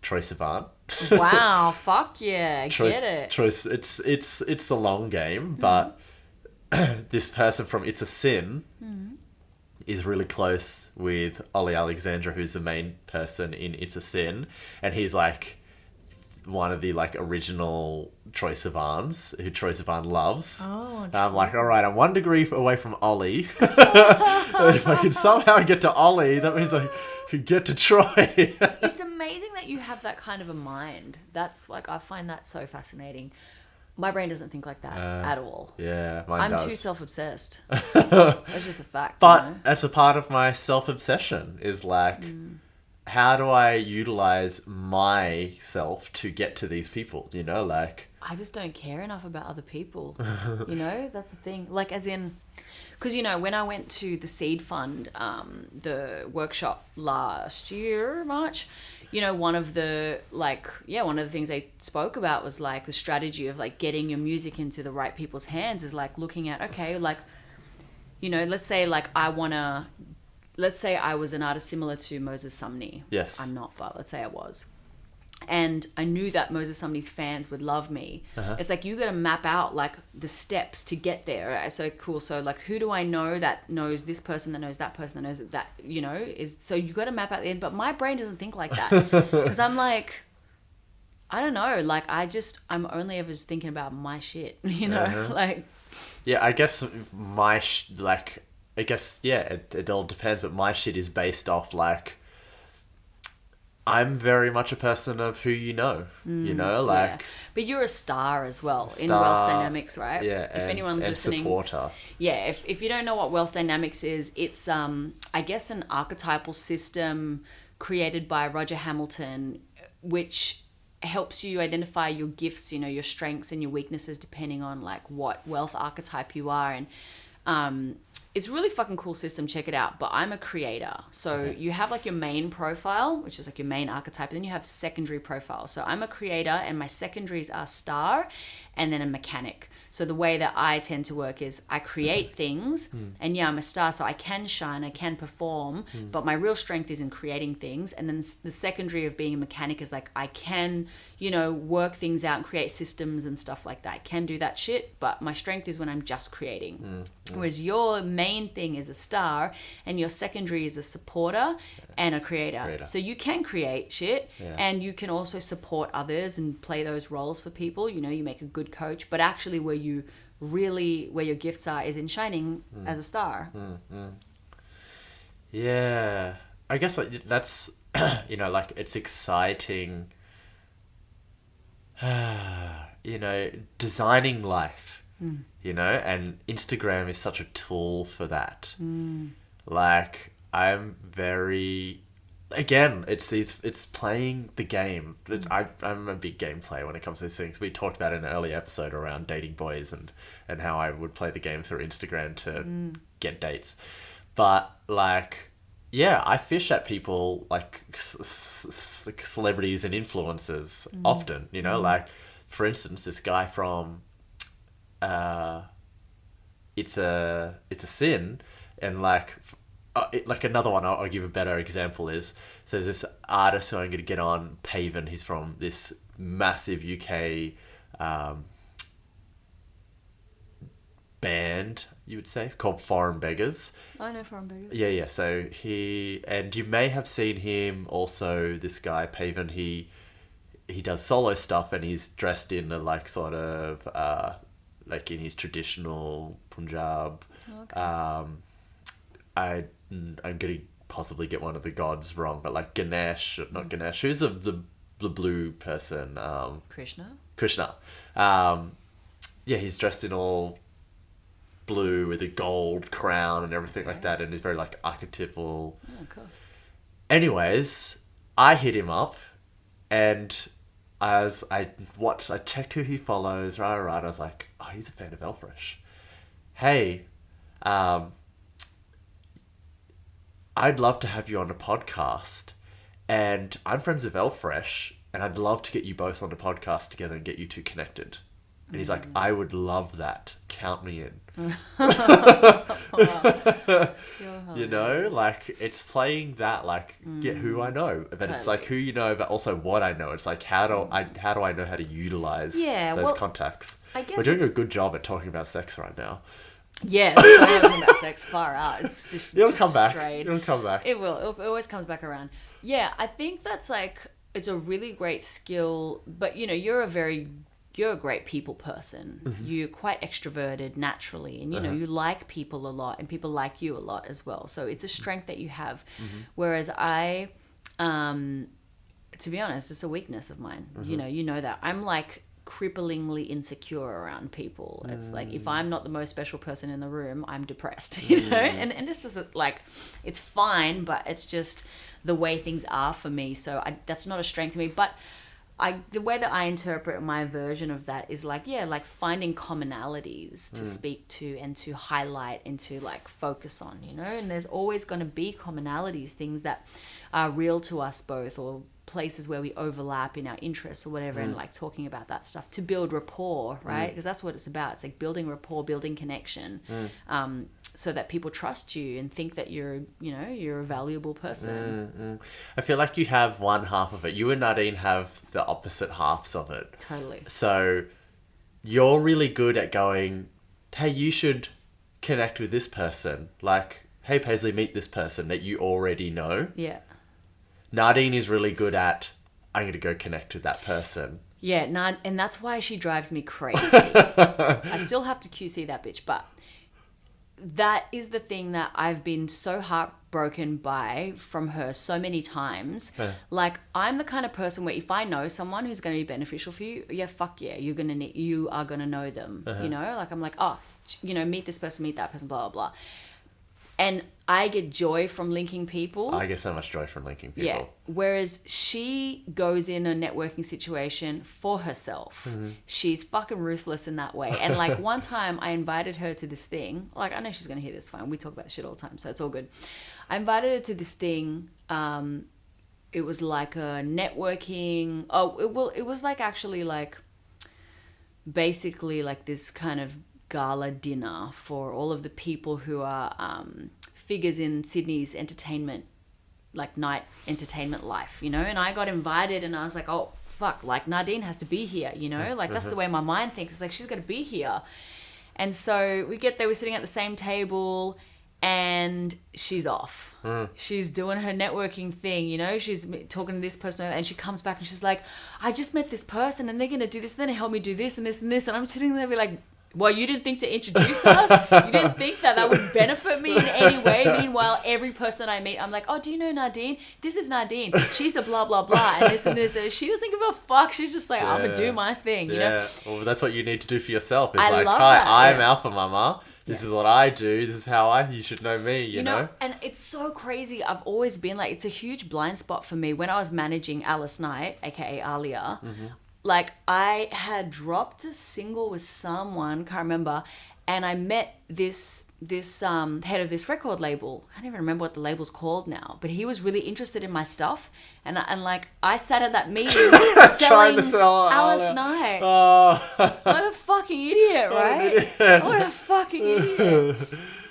S1: Sivan.
S2: Wow, fuck yeah,
S1: Troye,
S2: get it.
S1: Troye, it's a long game, but this person from It's a Sin is really close with Ollie Alexandra, who's the main person in It's a Sin, and he's like one of the like original Troye Sivans who Troye Sivan loves.
S2: Oh,
S1: And I'm like, all right, I'm 1 degree away from Ollie. If I can somehow get to Ollie, that means I could get to Troy.
S2: it's amazing that you have that kind of a mind. That's like, I find that so fascinating. My brain doesn't think like that at all.
S1: Yeah, mine
S2: I'm
S1: does.
S2: too self-obsessed. That's just a fact.
S1: But
S2: you know?
S1: that's a part of my self-obsession is like, how do I utilize myself to get to these people? You know, like...
S2: I just don't care enough about other people. You know, that's the thing. Like, as in, because, you know, when I went to the Seed Fund, the workshop last year, March, you know, one of the things they spoke about was like the strategy of like getting your music into the right people's hands is like looking at, okay, like, you know, let's say I was an artist similar to Moses Sumney.
S1: Yes.
S2: I'm not, but let's say I was. And I knew that Moses Sumney's fans would love me. It's like, you got to map out like the steps to get there. Right? So cool. So like, who do I know that knows this person, that knows that person, that knows that, you know, is, so you got to map out the end. But my brain doesn't think like that because I'm like, I don't know. Like, I'm only ever just thinking about my shit, you know, like.
S1: Yeah, I guess it all depends, but my shit is based off like, I'm very much a person of who you know, like...
S2: Yeah. But you're a star as well in
S1: Star,
S2: Wealth Dynamics, right?
S1: Yeah,
S2: If anyone's listening...
S1: supporter.
S2: Yeah, if you don't know what Wealth Dynamics is, it's, I guess, an archetypal system created by Roger Hamilton, which helps you identify your gifts, you know, your strengths and your weaknesses depending on, like, what wealth archetype you are. And it's a really fucking cool system. Check it out. But I'm a creator. So you have like your main profile, which is like your main archetype. And then you have secondary profile. So I'm a creator and my secondaries are star and then a mechanic. So the way that I tend to work is I create things and I'm a star. So I can shine, I can perform, but my real strength is in creating things. And then the secondary of being a mechanic is like, I can, you know, work things out and create systems and stuff like that. I can do that shit, but my strength is when I'm just creating. Whereas your main thing is a star and your secondary is a supporter and a creator. So you can create shit and you can also support others and play those roles for people. You know, you make a good coach, but actually where your gifts are is in shining as a star.
S1: Yeah. I guess like, that's, you know, like it's exciting, you know, designing life. You know, and Instagram is such a tool for that. Like, I'm very... Again, it's playing the game. I'm a big game player when it comes to these things. We talked about in an earlier episode around dating boys and how I would play the game through Instagram to get dates. But, like... Yeah, I fish at people like celebrities and influencers often, you know, like, for instance, this guy from... It's a Sin, and like another one I'll give a better example is, so there's this artist who I'm going to get on, Paven. He's from this massive UK band, you would say, called Foreign Beggars.
S2: I know Foreign Beggars.
S1: Yeah. So and you may have seen him also, this guy Paven, he does solo stuff, and he's dressed in a like sort of like in his traditional Punjab.
S2: Okay.
S1: I'm gonna possibly get one of the gods wrong, but like Ganesh, not Ganesh. Who's the blue person?
S2: Krishna.
S1: Krishna. Yeah, he's dressed in all blue with a gold crown and everything like that, and he's very like archetypal.
S2: Oh, cool.
S1: Anyways, I hit him up, and as I checked who he follows, right, I was like, oh, he's a fan of Elfresh. Hey, I'd love to have you on the podcast, and I'm friends with Elfresh, and I'd love to get you both on the podcast together and get you two connected. And he's like, I would love that. Count me in. You know, like, it's playing that, like, get who I know. But it's like who you know, but also what I know. It's like, how do I know how to utilize those contacts?
S2: I guess
S1: we're doing a good job at talking about sex right now.
S2: Yeah, so talking about sex, far out. It's just
S1: It'll
S2: just
S1: come back.
S2: Straight.
S1: It'll come back.
S2: It will. It always comes back around. Yeah, I think that's like, it's a really great skill, but you know, you're a great people person.
S1: Mm-hmm.
S2: You're quite extroverted naturally, and you know, you like people a lot, and people like you a lot as well. So it's a strength that you have. Whereas I, to be honest, it's a weakness of mine. You know that I'm like cripplingly insecure around people. It's like, if I'm not the most special person in the room, I'm depressed, you know? And this is like, it's fine, but it's just the way things are for me. So that's not a strength to me, but the way that I interpret my version of that is like, yeah, like finding commonalities to speak to and to highlight and to like focus on, you know? And there's always going to be commonalities, things that are real to us both, or places where we overlap in our interests or whatever, and like talking about that stuff to build rapport, right? Because that's what it's about. It's like building rapport, building connection, so that people trust you and think that you're a valuable person.
S1: I feel like you have one half of it. You and Nadine have the opposite halves of it.
S2: Totally.
S1: So you're really good at going, hey, you should connect with this person. Like, hey, Paisley, meet this person that you already know.
S2: Yeah.
S1: Nadine is really good at, I'm going to go connect with that person.
S2: Yeah, and that's why she drives me crazy. I still have to QC that bitch, but that is the thing that I've been so heartbroken by from her so many times.
S1: Yeah.
S2: Like, I'm the kind of person where if I know someone who's going to be beneficial for you, yeah, fuck yeah, you are going to know them, you know? Like, I'm like, oh, you know, meet this person, meet that person, blah, blah, blah. And I get joy from linking people.
S1: I get so much joy from linking people.
S2: Yeah. Whereas she goes in a networking situation for herself. She's fucking ruthless in that way. And like one time I invited her to this thing. Like, I know she's going to hear this fine. We talk about shit all the time, so it's all good. I invited her to this thing. It was like a networking. It was like actually like basically like this kind of gala dinner for all of the people who are figures in Sydney's entertainment, like night entertainment life, you know? And I got invited and I was like, oh, fuck, like Nadine has to be here, you know? Like that's the way my mind thinks. It's like, she's got to be here. And so we get there, we're sitting at the same table and she's off. She's doing her networking thing, you know? She's talking to this person and she comes back and she's like, I just met this person and they're going to do this and then help me do this and this and this. And I'm sitting there be like, well, you didn't think to introduce us? You didn't think that would benefit me in any way? Meanwhile, every person I meet, I'm like, oh, do you know Nadine? This is Nadine. She's a blah, blah, blah, and this and this. And she doesn't give a fuck. She's just like, I'm going to do my thing, you know?
S1: Well, that's what you need to do for yourself. It's
S2: I
S1: like,
S2: love
S1: hi,
S2: that,
S1: I'm Alpha Mama. This is what I do. This is how you should know me, you know?
S2: And it's so crazy. I've always been like, it's a huge blind spot for me. When I was managing Alice Knight, aka Alia, like I had dropped a single with someone, can't remember, and I met this head of this record label. I can't even remember what the label's called now, but he was really interested in my stuff, and like I sat at that meeting selling
S1: to sell
S2: Alice Knight.
S1: Oh.
S2: What a fucking idiot, right? What a fucking idiot.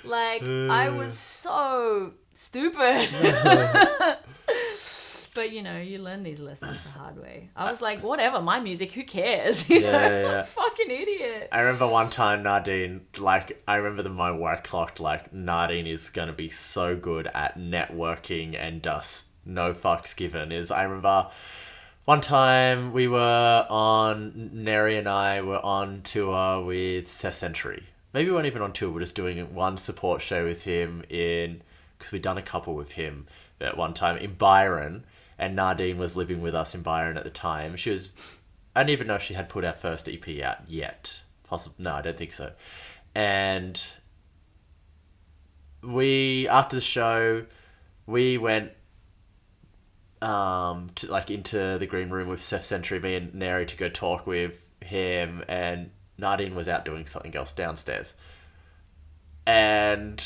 S2: Like, I was so stupid. But, you know, you learn these lessons the hard way. I was like, whatever, my music, who cares? You know?
S1: Yeah.
S2: Fucking idiot.
S1: I remember one time Nadine, like, I remember my work clocked, like, Nadine is going to be so good at networking and just no fucks given. I remember One time Neri and I were on tour with Seth Century. Maybe we weren't even on tour, we're just doing one support show with him because we'd done a couple with him at one time in Byron, and Nardine was living with us in Byron at the time. I don't even know if she had put our first EP out yet. No, I don't think so. And after the show, we went into the green room with Seth Century, me and Neri, to go talk with him, and Nardine was out doing something else downstairs. And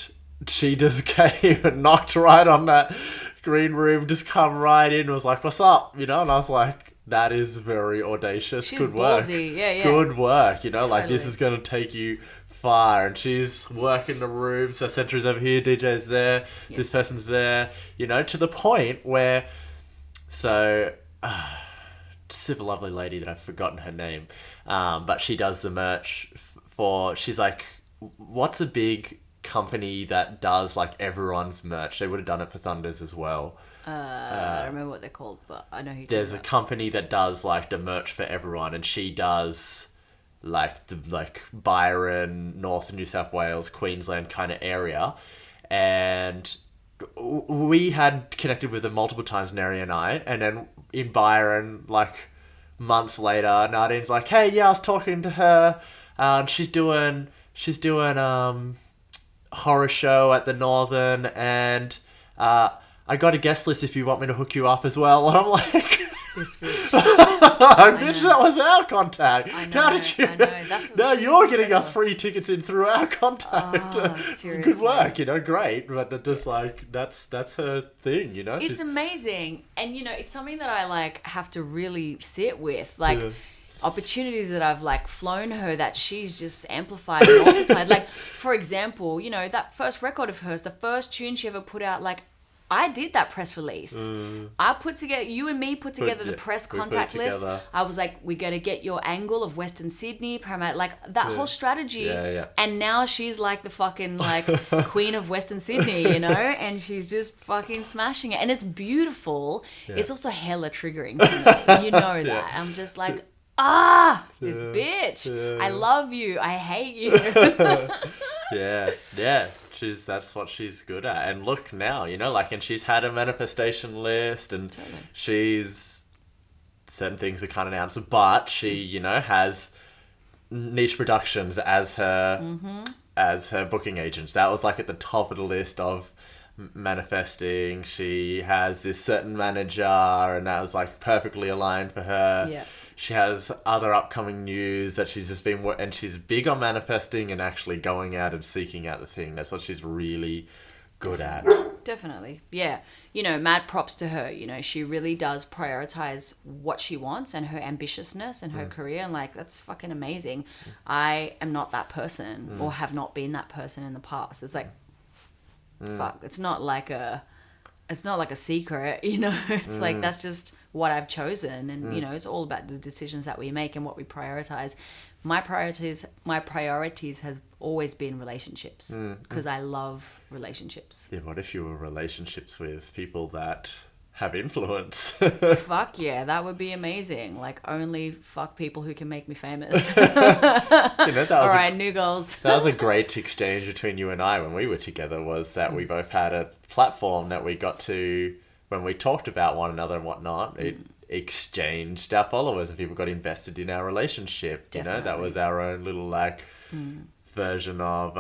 S1: she just came and knocked right on that green room, just come right in and was like, "What's up?" And I was like, that is very audacious.
S2: She's
S1: good work.
S2: Ballsy. Yeah.
S1: Good work,
S2: Totally.
S1: like this is going to take you far. And she's working the room, so Century's over here, DJ's there, this person's there, to the point where, super lovely lady that I've forgotten her name, but she does the merch she's like, what's a big company that does like everyone's merch? They would have done it for Thunders as well.
S2: I don't remember what they're called, but I know who.
S1: There's a company that does like the merch for everyone, and she does like the Byron, North New South Wales, Queensland kind of area, and we had connected with them multiple times, Neri and I, and then in Byron, months later, Nardine's like, "Hey, yeah, I was talking to her. She's doing horror show at the Northern, and I got a guest list if you want me to hook you up as well." And I'm like,
S2: this bitch.
S1: Bitch, that was our contact.
S2: I know. That's what
S1: now you're getting us free tickets in through our contact.
S2: Oh, seriously.
S1: Good work, great. But just that's her thing,
S2: It's amazing. And, it's something that I have to really sit with. Opportunities that I've flown her that she's just amplified and multiplied. For example, that first record of hers, the first tune she ever put out, I did that press release. I put together, you and me put together the press contact list. I was like, we're going to get your angle of Western Sydney, that whole strategy.
S1: Yeah.
S2: And now she's the fucking queen of Western Sydney, and she's just fucking smashing it. And it's beautiful. Yeah. It's also hella triggering for me. That. Yeah. I'm just like, this bitch. Yeah. I love you. I hate you.
S1: Yeah. That's what she's good at. And look now, and she's had a manifestation list, and she's certain things we can't announce, but she, has Niche Productions as her booking agent. That was at the top of the list of manifesting. She has this certain manager, and that was perfectly aligned for her.
S2: Yeah.
S1: She has other upcoming news that she's just been... And she's big on manifesting and actually going out and seeking out the thing. That's what she's really good at.
S2: Definitely. Yeah. Mad props to her. She really does prioritize what she wants and her ambitiousness and her career. And that's fucking amazing. I am not that person or have not been that person in the past. It's fuck. It's not like a secret, It's that's just what I've chosen, and it's all about the decisions that we make and what we prioritize. My priorities has always been relationships because I love relationships.
S1: Yeah, what if you were relationships with people that have influence?
S2: Fuck yeah, that would be amazing. Only fuck people who can make me famous. All right, new goals.
S1: That was a great exchange between you and I when we were together, was that we both had a platform that we got to, when we talked about one another and whatnot, it exchanged our followers and people got invested in our relationship.
S2: Definitely.
S1: That was our own little version of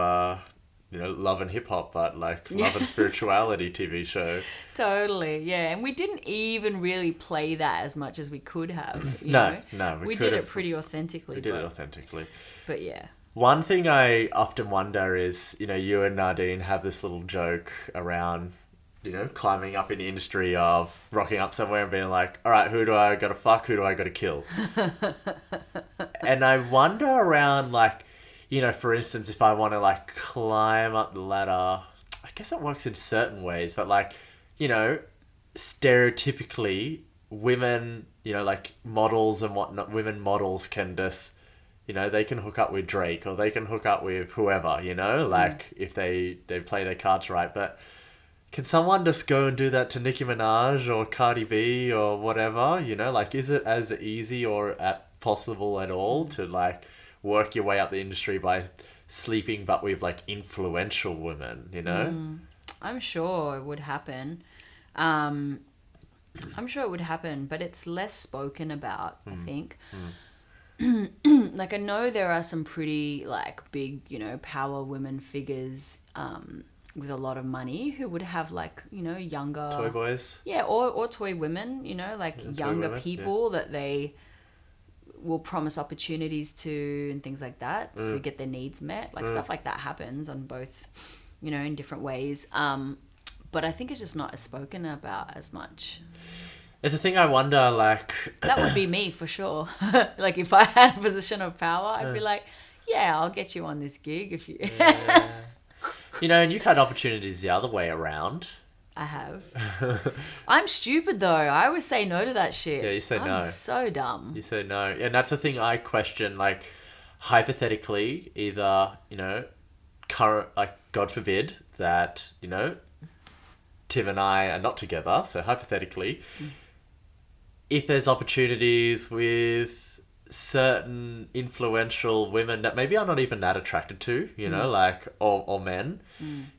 S1: love and hip hop, but love and spirituality TV show.
S2: Totally, yeah. And we didn't even really play that as much as we could have.
S1: No,
S2: we did it pretty authentically.
S1: We did it authentically.
S2: But yeah.
S1: One thing I often wonder is, you and Nardine have this little joke around, climbing up in the industry of rocking up somewhere and being like, all right, who do I gotta fuck? Who do I gotta kill? And I wonder around for instance, if I want to climb up the ladder, I guess it works in certain ways, but stereotypically women, models and whatnot, women models can just, they can hook up with Drake or they can hook up with whoever, if they play their cards right. But can someone just go and do that to Nicki Minaj or Cardi B or whatever? You know, like, is it as easy or possible at all to, like, work your way up the industry by sleeping but with, like, influential women, you know?
S2: I'm sure it would happen. I'm sure it would happen, but it's less spoken about, I think. Like, I know there are some pretty, like, big, you know, power women figures with a lot of money who would have, like, you know, younger...
S1: Toy boys?
S2: Yeah, or toy women, you know, like younger
S1: women,
S2: people that they will promise opportunities to and things like that to get their needs met. Like, stuff like that happens on both, you know, in different ways. But I think it's just not as spoken about as much.
S1: It's a thing I wonder, like...
S2: That would be me, for sure. Like, if I had a position of power, I'd be like, yeah, I'll get you on this gig if you...
S1: You know, and you've had opportunities the other way around.
S2: I have. I'm stupid, though. I always say no to that shit.
S1: Yeah, you say no.
S2: I'm so dumb.
S1: You say no. And that's the thing I question, like, hypothetically, either, you know, like, God forbid that, you know, Tim and I are not together, so hypothetically, if there's opportunities with certain influential women that maybe I'm not even that attracted to, you know, like, or men,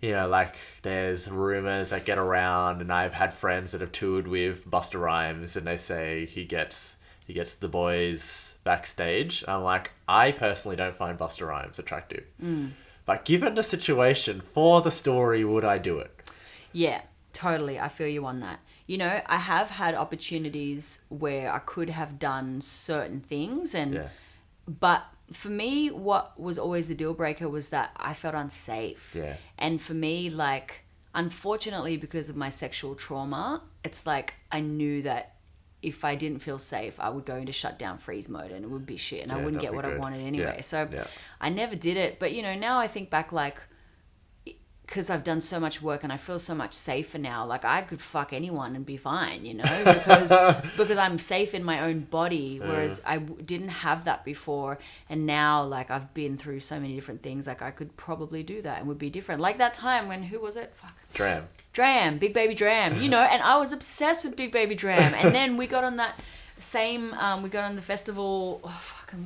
S1: you know, like, there's rumors that get around, and I've had friends that have toured with Busta Rhymes, and they say he gets the boys backstage. I'm like, I personally don't find Busta Rhymes attractive. But given the situation, for the story, would I do it?
S2: Yeah, totally. I feel you on that. You know, I have had opportunities where I could have done certain things, but for me, what was always the deal breaker was that I felt unsafe.
S1: Yeah.
S2: And for me, like, unfortunately, because of my sexual trauma, it's like I knew that if I didn't feel safe, I would go into shutdown freeze mode and it would be shit and I wouldn't get what I wanted anyway. So I never did it. But, you know, now I think back, like, because I've done so much work and I feel so much safer now. Like, I could fuck anyone and be fine, you know, because I'm safe in my own body, whereas I didn't have that before. And now, like, I've been through so many different things. Like, I could probably do that and would be different. Like that time when, who was it? Fuck. Dram, Big Baby Dram, you know, and I was obsessed with Big Baby Dram. And then we got on that same, we got on the festival,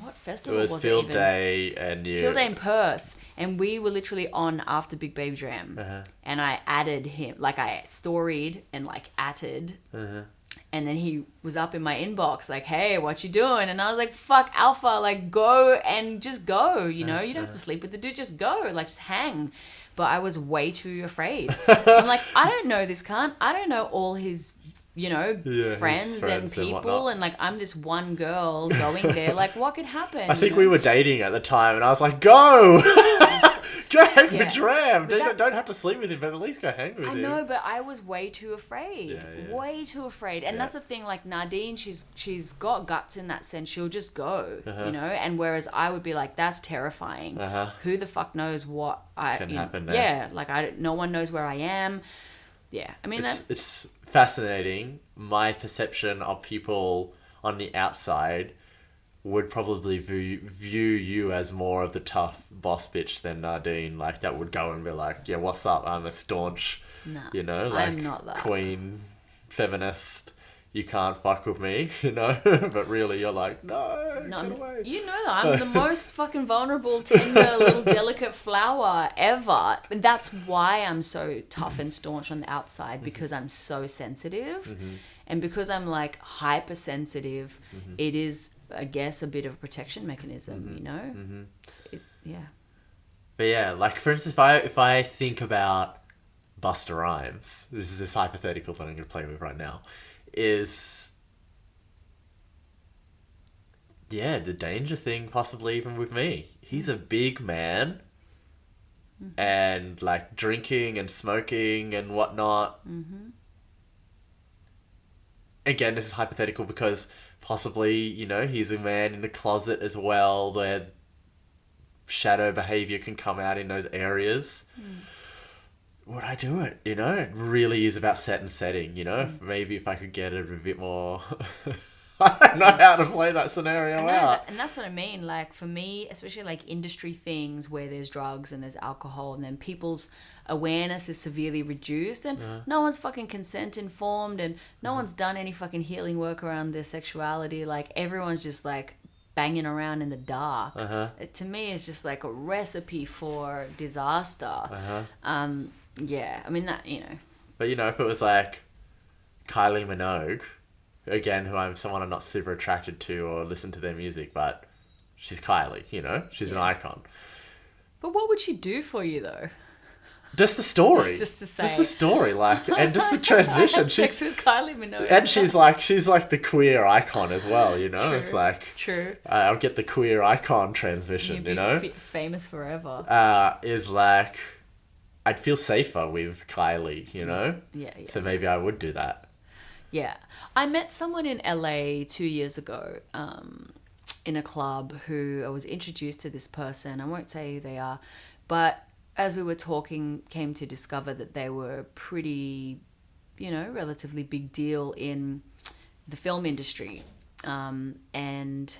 S2: what festival was it?
S1: Field Day and you...
S2: Field Day in Perth. And we were literally on after Big Baby Dram. And I added him, like, I storied and, like, atted. And then he was up in my inbox, like, hey, what you doing? And I was like, fuck, Alpha, like, go and just go, you know? You don't have to sleep with the dude, just go, like, just hang. But I was way too afraid. I'm like, I don't know this cunt. I don't know all his, you know, friends and people. And, like, I'm this one girl going there. Like, what could happen?
S1: I think we were dating at the time, and I was like, go! Go hang with Dram. Don't have to sleep with him, but at least go hang with him.
S2: I know, but I was way too afraid. Way too afraid. And that's the thing, like, Nadine, she's got guts in that sense. She'll just go, you know? And whereas I would be like, that's terrifying. Who the fuck knows what
S1: can happen there?
S2: Yeah, like, no one knows where I am. Yeah, I mean,
S1: it's fascinating. My perception of people on the outside would probably view you as more of the tough boss bitch than Nadine. Like, that would go and be like, yeah, what's up? I'm a staunch, you know, like,
S2: I'm not that.
S1: Queen feminist. You can't fuck with me, you know? But really, you're like, no, get away.
S2: You know that. I'm the most fucking vulnerable, tender, little delicate flower ever. And that's why I'm so tough and staunch on the outside, because I'm so sensitive. And because I'm, like, hypersensitive, it is, I guess, a bit of a protection mechanism, you know? But
S1: yeah, like, for instance, if I think about Busta Rhymes, this is this hypothetical that I'm going to play with right now, is, the danger thing possibly even with me. He's a big man, and, like, drinking and smoking and whatnot. Again, this is hypothetical because possibly, you know, he's a man in the closet as well, where shadow behavior can come out in those areas. Would I do it? You know, it really is about set and setting, you know? Maybe if I could get it a bit more I don't know how to play that scenario out.
S2: And that's what I mean. Like, for me, especially like industry things where there's drugs and there's alcohol, and then people's awareness is severely reduced, and no one's fucking consent informed, and no one's done any fucking healing work around their sexuality. Like, everyone's just like banging around in the dark. It, to me, is just like a recipe for disaster. Yeah, I mean, that, you know.
S1: But, you know, if it was like Kylie Minogue, again, who I'm someone I'm not super attracted to or listen to their music, but she's Kylie, you know? She's an icon.
S2: But what would she do for you, though?
S1: Just the story.
S2: Just to say.
S1: Just the story, like, and just the transition.
S2: I had sex with Kylie Minogue.
S1: And she's like the queer icon as well, you know?
S2: True.
S1: It's like...
S2: True.
S1: I'll get the queer icon transmission, you know?
S2: Famous forever.
S1: Is like... I'd feel safer with Kylie, you know?
S2: Yeah.
S1: So maybe I would do that.
S2: Yeah. I met someone in LA 2 years ago in a club who I was introduced to this person. I won't say who they are, but as we were talking, came to discover that they were pretty, you know, relatively big deal in the film industry. And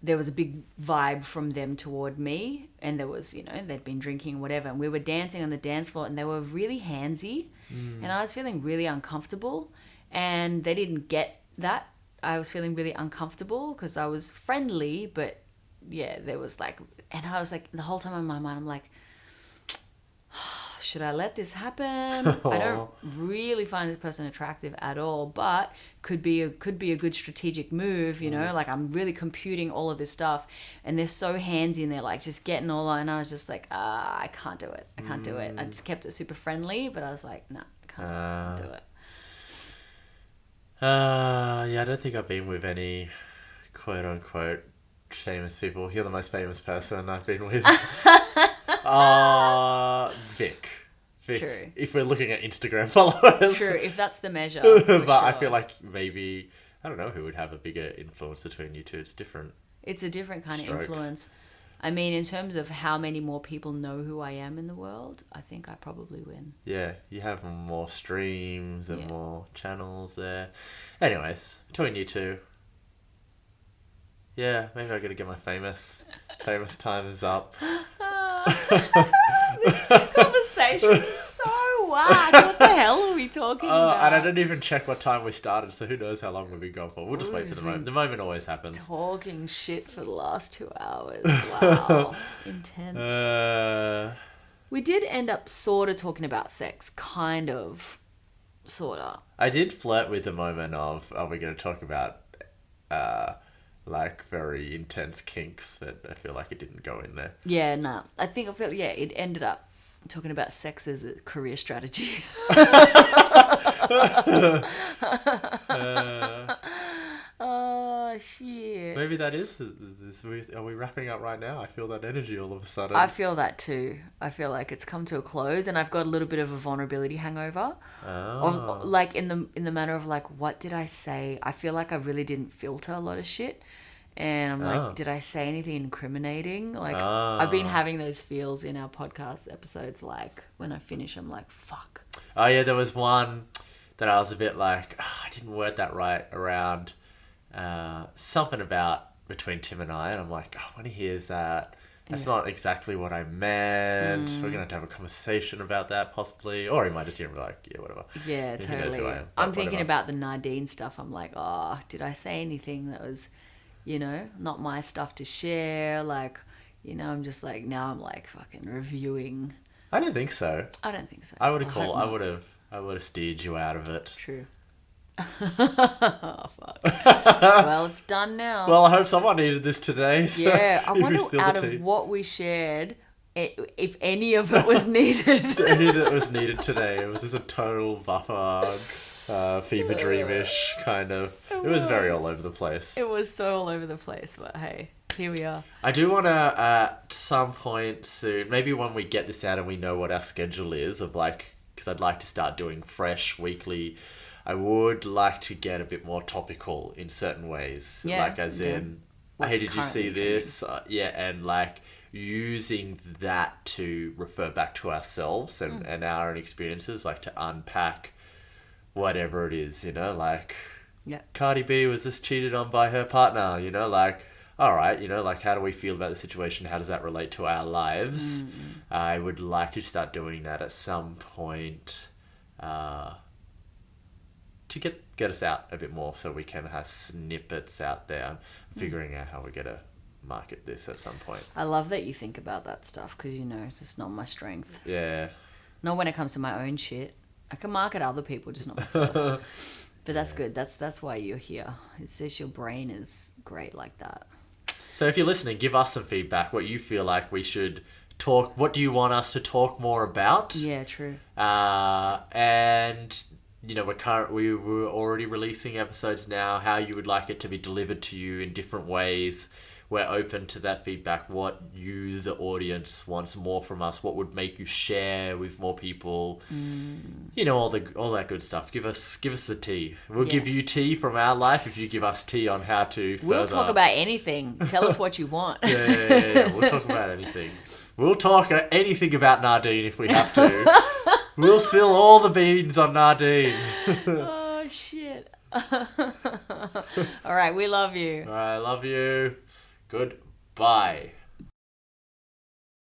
S2: there was a big vibe from them toward me, and there was, you know, they'd been drinking, whatever, and we were dancing on the dance floor, and they were really handsy, and I was feeling really uncomfortable. And they didn't get that. I was feeling really uncomfortable because I was friendly, but yeah, there was like, and I was like, the whole time in my mind, I'm like, should I let this happen? I don't really find this person attractive at all, but could be a good strategic move, you know? Like, I'm really computing all of this stuff, and they're so handsy, and they're like just getting all out, and I was just like, I can't do it. I can't do it. I just kept it super friendly, but I was like, nah, can't do it.
S1: Yeah, I don't think I've been with any quote-unquote famous people. You're the most famous person I've been with. Vic.
S2: True.
S1: If we're looking at Instagram followers.
S2: True, if that's the measure.
S1: But
S2: sure.
S1: I feel like maybe, I don't know who would have a bigger influence between you two. It's different.
S2: It's a different kind
S1: strokes.
S2: of influence. I mean, in terms of how many more people know who I am in the world, I think I probably win.
S1: Yeah, you have more streams and more channels there. Anyways, between you two, yeah, maybe I gotta get my famous time is up.
S2: This conversation is so whack. What the hell are we talking about?
S1: And I didn't even check what time we started, so who knows how long we've been going for. We'll just wait for the moment. The moment always happens.
S2: Talking shit for the last 2 hours. Wow. Intense. We did end up sort of talking about sex. Kind of. Sort of.
S1: I did flirt with the moment of, are we going to talk about like very intense kinks, but I feel like it didn't go in there.
S2: Yeah, no. I think it ended up talking about sex as a career strategy. Oh, shit.
S1: Maybe that is. Are we wrapping up right now? I feel that energy all of a sudden.
S2: I feel that too. I feel like it's come to a close, and I've got a little bit of a vulnerability hangover. Of, like, in the matter of like, what did I say? I feel like I really didn't filter a lot of shit. And I'm like, did I say anything incriminating? Like, I've been having those feels in our podcast episodes. Like, when I finish, I'm like, fuck.
S1: Oh, yeah, there was one that I was a bit like, I didn't word that right around something about between Tim and I. And I'm like, when he hears that, that's not exactly what I meant. We're going to have a conversation about that, possibly. Or he might just hear and be like, yeah, whatever.
S2: Yeah,
S1: He
S2: totally.
S1: knows who I am,
S2: I'm
S1: but
S2: thinking
S1: whatever.
S2: about the Nadine stuff. I'm like, did I say anything that was, you know, not my stuff to share? Like, you know, I'm just like, now I'm like fucking reviewing.
S1: I don't think so.
S2: I don't think so.
S1: I would have steered you out of it.
S2: True. Oh, fuck. Well, it's done now.
S1: Well, I hope someone needed this today. So
S2: yeah, I
S1: if we
S2: wonder
S1: spill
S2: out
S1: the tea.
S2: of what we shared, if any of it was needed.
S1: Any that was needed today. It was just a total buffer, fever dreamish kind of. It was very all over the place.
S2: It was so all over the place, but hey, here we are.
S1: I do want to, at some point soon, maybe when we get this out and we know what our schedule is of like, because I'd like to start doing fresh weekly. I would like to get a bit more topical in certain ways.
S2: Yeah,
S1: like as in,
S2: What's
S1: hey, did you see
S2: currently
S1: this? And like using that to refer back to ourselves and our own experiences, like to unpack whatever it is, you know, like
S2: Yeah.
S1: Cardi B was just cheated on by her partner, you know, like, all right, you know, like, how do we feel about the situation? How does that relate to our lives? I would like to start doing that at some point to get us out a bit more so we can have snippets out there. I'm figuring out how we're going to market this at some point.
S2: I love that you think about that stuff because, you know, it's not my strength.
S1: Yeah.
S2: Not when it comes to my own shit. I can market other people, just not myself. But that's good. That's why you're here. It's just your brain is great like that.
S1: So if you're listening, give us some feedback. What you feel like we should talk. What do you want us to talk more about?
S2: Yeah, true.
S1: And you know, we were already releasing episodes now. How you would like it to be delivered to you in different ways. We're open to that feedback. What you, the audience, wants more from us. What would make you share with more people? You know, all that good stuff. Give us the tea. We'll give you tea from our life if you give us tea on how to further.
S2: We'll talk about anything. Tell us what you want.
S1: Yeah. We'll talk about anything. We'll talk anything about Nardine if we have to. We'll spill all the beans on Nardine.
S2: Oh, shit. All right, we love you.
S1: All right, love you. Goodbye.